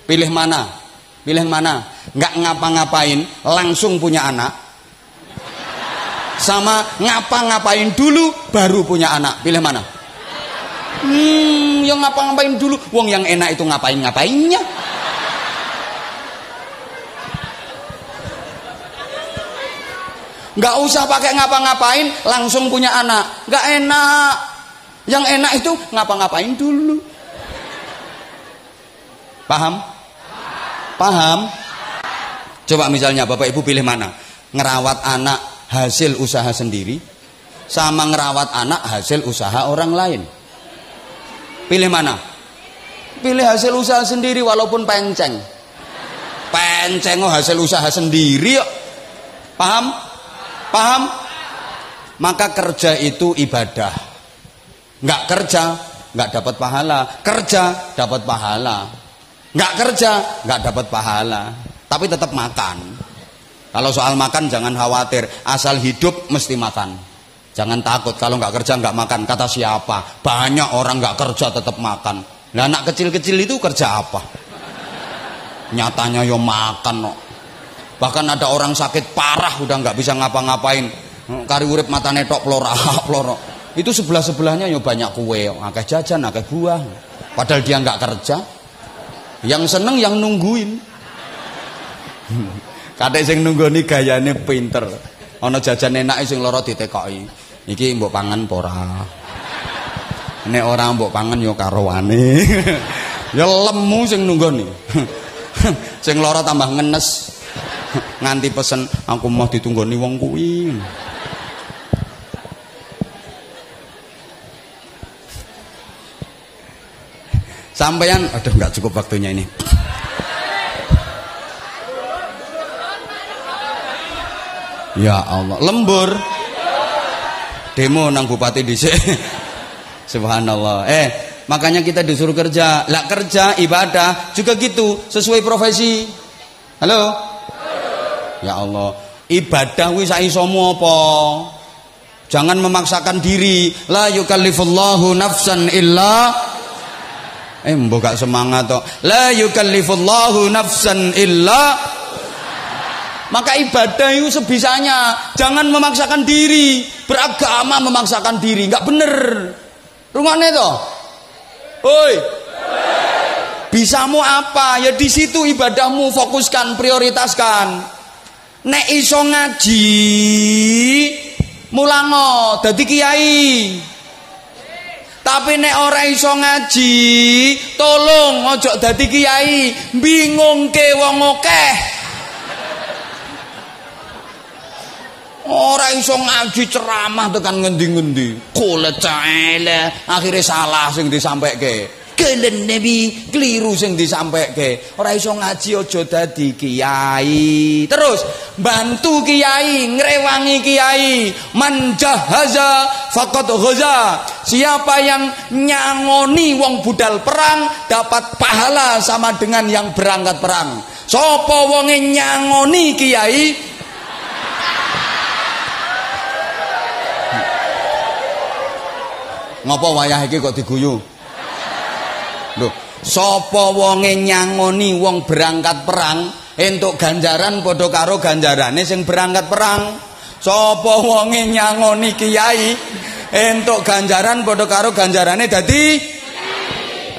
Pilih mana? Pilih mana? Enggak ngapa-ngapain, langsung punya anak. Sama ngapa-ngapain dulu baru punya anak. Pilih mana? Yang ngapa-ngapain dulu. Wong yang enak itu ngapain-ngapainnya. Enggak usah pakai ngapa-ngapain, langsung punya anak. Enggak enak. Yang enak itu ngapa-ngapain dulu. Paham? Paham? Coba misalnya Bapak Ibu pilih mana? Ngerawat anak hasil usaha sendiri sama ngerawat anak hasil usaha orang lain. Pilih mana? Pilih hasil usaha sendiri walaupun penceng. Penceng hasil usaha sendiri yuk. Paham? Paham? Maka kerja itu ibadah. Enggak kerja, enggak dapat pahala. Kerja dapat pahala. Enggak kerja, enggak dapat pahala. Tapi tetap makan. Kalau soal makan jangan khawatir, asal hidup mesti makan. Jangan takut kalau nggak kerja nggak makan. Kata siapa? Banyak orang nggak kerja tetap makan. Nah, anak kecil-kecil itu kerja apa? Nyatanya yo makan no. Bahkan ada orang sakit parah udah nggak bisa ngapa-ngapain. Kari urip matane tok ploro. Itu sebelah-sebelahnya yo banyak kue, akeh jajan, akeh buah. Padahal dia nggak kerja. Yang seneng yang nungguin. Kadek sing nunggoni gayane pinter. Ana jajan enak sing lara ditekoki. Iki mbok pangan apa ora? Nek ora mbok pangan ya karowane. Ya lemu sing nunggoni. Sing lara tambah ngenes. Nganti pesen aku mau ditunggoni wong kuwi. Sampeyan aduh enggak cukup waktunya ini. Ya Allah, lembur. Demo nang bupati dhisik. Subhanallah. Makanya kita disuruh kerja. Lah kerja ibadah juga gitu, sesuai profesi. Halo? Ya Allah, ibadah kuwi sak isomu apa? Jangan memaksakan diri. La yukallifullahu nafsan illa mbok gak semangat tok. La yukallifullahu nafsan illa. Maka ibadah itu sebisanya, jangan memaksakan diri. Beragama memaksakan diri, nggak bener. Rungokne toh? Oi. Bisamu apa? Ya di situ ibadahmu, fokuskan, prioritaskan. Nek iso ngaji, mulango dadi kiai. Tapi nek ora iso ngaji, tolong ojo dadi kiai, bingungke wong akeh. Ora iso ngaji ceramah tekan ngendi-ngendi. Kulet caele, akhire salah sing disampaike. Kelen Nabi keliru sing disampaike. Ora iso ngaji aja dadi kiai. Terus bantu kiai, ngrewangi kiai. Man jahaza faqad ghaza. Siapa yang nyangoni wong budal perang dapat pahala sama dengan yang berangkat perang. Sapa wonge nyangoni kiai ngopo wayah iki kok diguyu? Lho, sapa wonge nyangoni wong berangkat perang entuk ganjaran padha karo ganjarane sing berangkat perang. Sapa wonge nyangoni kiai entuk ganjaran padha karo ganjarane dadi.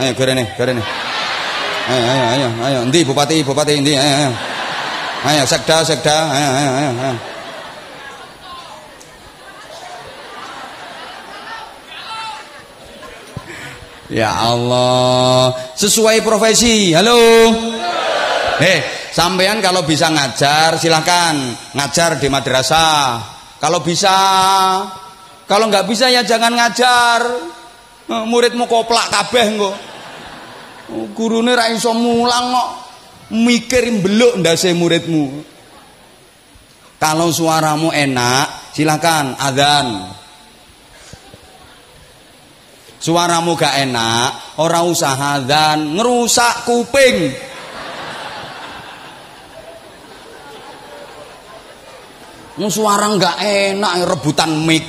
Ayo gorene. Ayo, endi bupati endi? Ayo, sekda, ayo. Ya Allah, sesuai profesi. Halo. Sampean kalau bisa ngajar silahkan ngajar di madrasah. Kalau bisa, kalau nggak bisa ya jangan ngajar. Muridmu koplak kabeh engko. Gurune ra iso mulang kok. Mikir mbeluk ndase muridmu. Kalau suaramu enak, silakan adzan. Suaramu gak enak, ora usah adzan, ngerusak kuping. Suara gak enak rebutan mic.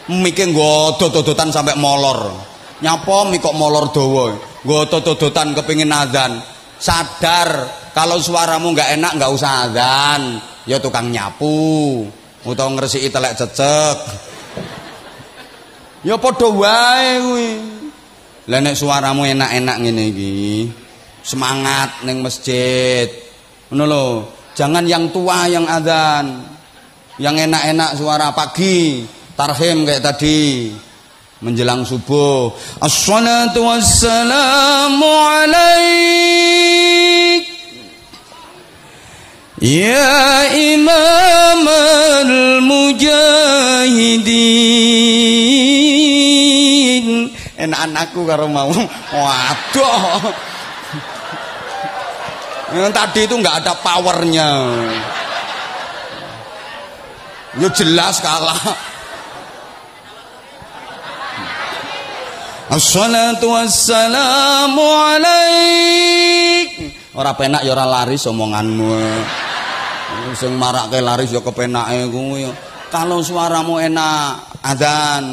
Mic-e nggodot-dodotan sampai molor. Nyapa mik kok molor dawa. Nggodot-dodotan kepengin adzan. Sadar kalau suaramu gak enak gak usah adzan. Ya tukang nyapu utawa ngresiki telek cecek. Ya padha wae kuwi. Lah nek suaramu enak-enak ngene iki, semangat ning masjid. Ngono lho, jangan yang tua yang adzan. Yang enak-enak suara pagi, tarhim kayak tadi. Menjelang subuh, assalatu wassalamu alaik ya imam al-mujahidin. Enak anakku karo mau. Waduh. Yang tadi itu nggak ada powernya. Ya jelas kalah. Assalatu wassalamu alaik. Ora penak ya ora laris omonganmu. Sing marake laris ya kepenake kuwi. Kalau suaramu enak adzan,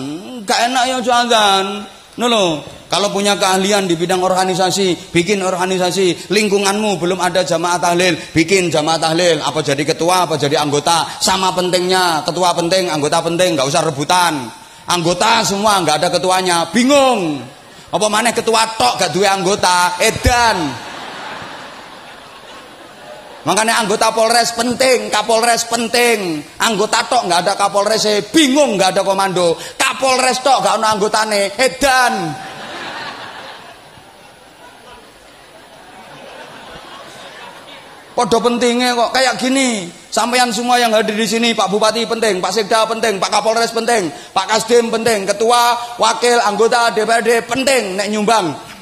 gak enak ya aja adzan. Ngono lho. Kalau punya keahlian di bidang organisasi, bikin organisasi. Lingkunganmu belum ada jamaah tahlil, bikin jamaah tahlil. Apa jadi ketua, apa jadi anggota, sama pentingnya. Ketua penting, anggota penting, gak usah rebutan. Anggota semua gak ada ketuanya, bingung. Apa maneh ketua tok gak duwe anggota, edan. Makanya anggota Polres penting, Kapolres penting. Anggota tok nggak ada Kapolres, bingung nggak ada komando. Kapolres tok nggak ada anggotane, edan. Podo pentingnya kok kayak gini. Sampeyan semua yang hadir di sini, Pak Bupati penting, Pak Sekda penting, Pak Kapolres penting, Pak Kasdim penting, Ketua, Wakil, Anggota DPRD penting, nek nyumbang.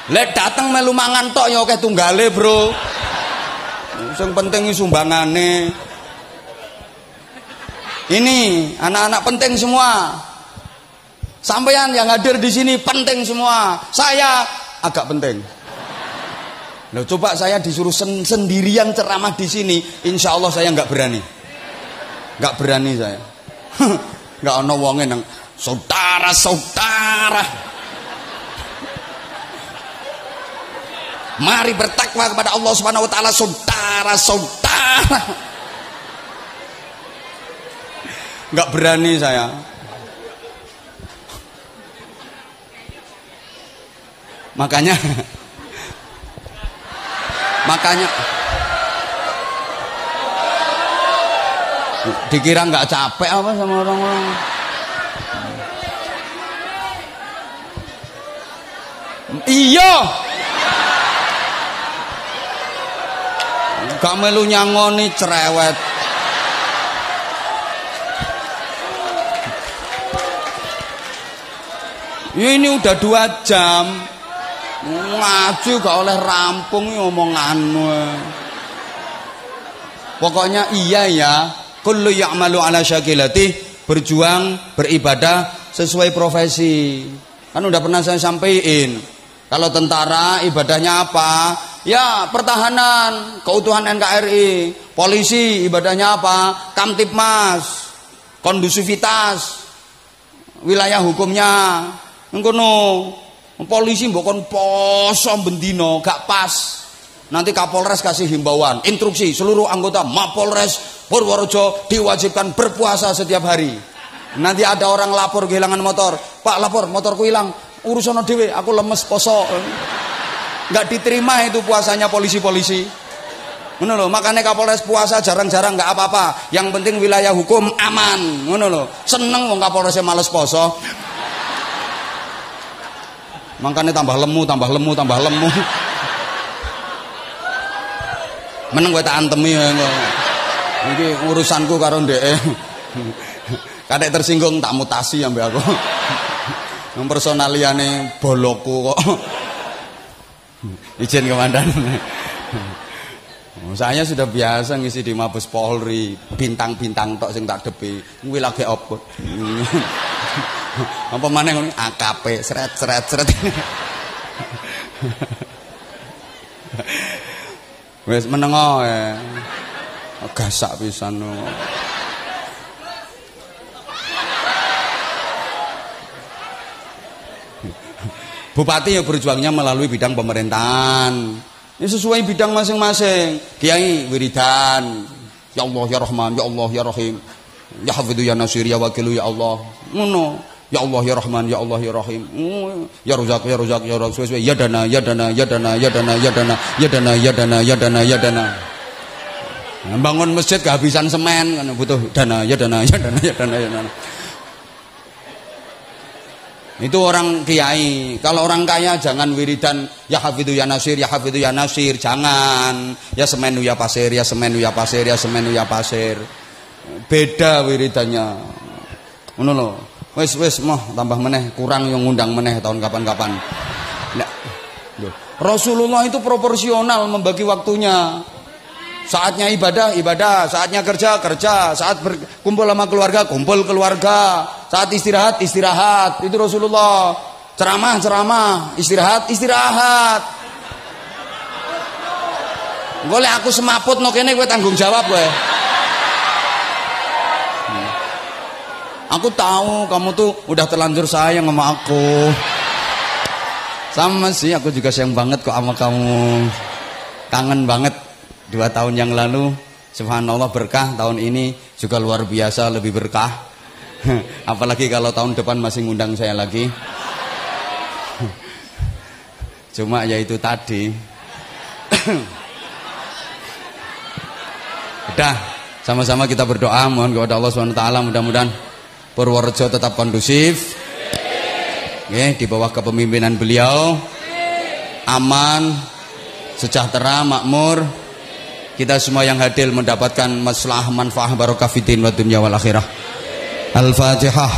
Lek dateng melu mangan tok ya akeh tunggale, Bro. Sing penting sumbangane. Ini anak-anak penting semua. Sampeyan yang hadir di sini penting semua. Saya agak penting. Loh, coba saya disuruh sendirian ceramah di sini, insya Allah saya nggak berani. Nggak berani saya. Nggak ono wonge nang saudara-saudara. Mari bertakwa kepada Allah Subhanahu wa taala, saudara-saudara. Enggak berani saya. Makanya dikira enggak capek apa sama orang-orang. Iya. Gak melu nyangoni cerewet. Ini udah 2 jam ngaji gak oleh rampung omonganmu. Pokoknya iya ya, kullu ya'malu ala syakilati, berjuang beribadah sesuai profesi. Kan udah pernah saya sampaikan. Kalau tentara ibadahnya apa? Ya pertahanan, keutuhan NKRI. Polisi ibadahnya apa? Kamtipmas, kondusivitas, wilayah hukumnya. Ngono. Polisi mbok kon poso bendino gak pas. Nanti Kapolres kasih himbauan, instruksi seluruh anggota Mapolres Purworejo diwajibkan berpuasa setiap hari. Nanti ada orang lapor kehilangan motor, Pak lapor motorku hilang, urusan dhewe, aku lemes poso. Enggak diterima itu puasanya polisi-polisi. Ngono lho, makanya Kapolres puasa jarang-jarang enggak apa-apa. Yang penting wilayah hukum aman, ngono lho. Seneng wong Kapolresnya males poso. Makanya tambah lemu. Meneng kowe tak antemi ya. Iki urusanku karo ndeke. Kadek tersinggung tak mutasi ambek aku. Yang personaliane boloku kok. Izin komandan. Saya sudah biasa ngisi di Mabes Polri, bintang-bintang tok sing tak depi. Kuwi lagi opo? Apa maneh ngono AKP sret. Wis menengo ya. Gasak pisan. Bupati ya berjuangnya melalui bidang pemerintahan. Ini sesuai bidang masing-masing. Kiai wiridan, ya Allah ya Rahman, ya Allah ya Rahim, ya Hafidhu ya Nasir ya Wakilu ya Allah. Ngono. Ya Allah ya Rahman, ya Allah ya Rahim. Ya Razak ya Razak ya Razak. Ya Dana ya Dana ya Dana ya Dana ya Dana ya Dana ya Dana ya Dana ya Dana. Bangun masjid kehabisan semen kan butuh dana ya Dana ya Dana ya Dana ya Dana. Itu orang kiai. Kalau orang kaya jangan wiridan ya Hafidhu ya Nasir, ya Hafidhu ya Nasir, jangan. Ya Semenu ya Pasir, ya Semenu ya Pasir, ya Semenu ya Pasir. Beda wiridannya. Ngono lho. Wis moh tambah meneh, kurang yang ngundang meneh tahun kapan-kapan. Nah, Rasulullah itu proporsional membagi waktunya. Saatnya ibadah, saatnya kerja, saat berkumpul sama keluarga, kumpul keluarga, saat istirahat, itu Rasulullah. Ceramah, istirahat. Golek aku semaput no kene kowe tanggung jawab kowe. Aku tahu kamu tuh udah terlanjur sayang sama aku. Sama sih, aku juga sayang banget kok sama kamu. Kangen banget. 2 tahun yang lalu, subhanallah berkah. Tahun ini juga luar biasa lebih berkah. Apalagi kalau tahun depan masih ngundang saya lagi. Cuma ya itu tadi. Udah, sama-sama kita berdoa mohon kepada Allah SWT mudah-mudahan Purworejo tetap kondusif. Di bawah kepemimpinan beliau aman, sejahtera, makmur. Kita semua yang hadir mendapatkan maslahat manfaat barokah fiddin wa dunya wal akhirah. Al-Fatihah.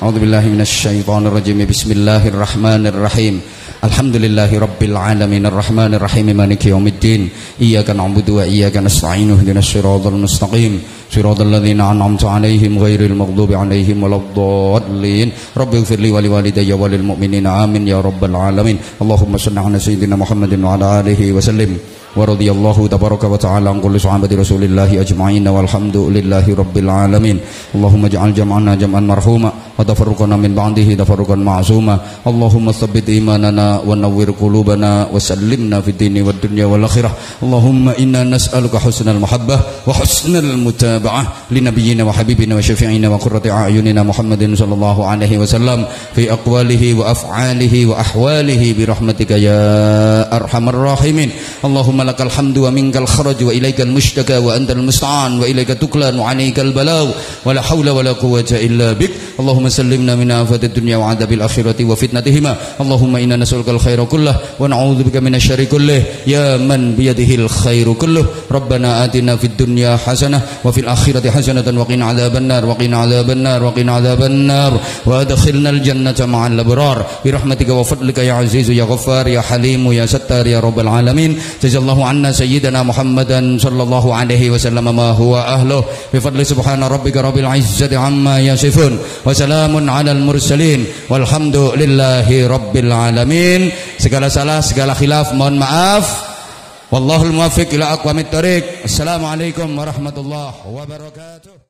A'udzubillahi minasyaitonir rajim. Bismillahirrahmanirrahim. Alhamdulillahi rabbil alamin arrahmanir rahim maliki yaumiddin. Iyyaka na'budu wa iyyaka nasta'in ihdinas siratal mustaqim. Siratal ladzina an'amta 'alaihim ghairil maghdubi 'alaihim waladdallin. Rabbighfirli wa liwalidayya wa lil mu'minina amin ya rabbal alamin. Allahumma shalli 'ala sayyidina Muhammadin wa 'ala alihi wa sallim. Wa radhiyallahu tabaraka wa ta'ala an kulli sahabati rasulillahi ajma'in walhamdulillahi rabbil alamin. Allahumma ij'al jam'ana jam'an marhuma wa tafarruqana min ba'dihi tafarruqan ma'suma. Allahumma tsabbit imanana wa nawwir qulubana wa sallimna fid dini wad dunya wal akhirah. Allahumma inna nas'aluka husnal mahabbah wa husnal mutaba'ah li nabiyyina wa habibina wa syafi'ina wa qurrati a'yunina Muhammadin sallallahu alaihi wasallam fi aqwalihi wa af'alihi wa ahwalihi bi rahmatika ya arhamar rahimin. Allahumma lakal hamdu wa minkal kharaj wa ilaikal mushtaka wa antal musta'an wa ilaika tuklan wa alaikal balaw wa la hawla wa la quwwata illa bik. Allahumma sallimna min afatid dunya wa adabil akhirati wa fitnatihima. Allahumma inna nas'alukal khaira kullah wa na'udzubika minasyarri kullih ya man biyadihil khairu kulluh. Rabbana atina fid dunya hasanah wa fil akhirati hasanatan wa qina adzabannar wa qina adzabannar wa qina adzabannar wa adkhilnal jannata ma'al abrar bi rahmatika wa fadlika ya azizu ya ghaffar ya halimu ya sattar ya rabbal alamin. Jazallahu anna sayyidina Muhammadan sallallahu alaihi wasallam ma huwa ahluh bi fadli subhana rabbika rabbil izzati amma yasifun wa salamun alal mursalin walhamdulillahi rabbil alamin. Segala salah, segala khilaf mohon maaf. Wallahul muwaffiq ila aqwamit thoriq. Assalamualaikum warahmatullahi wabarakatuh.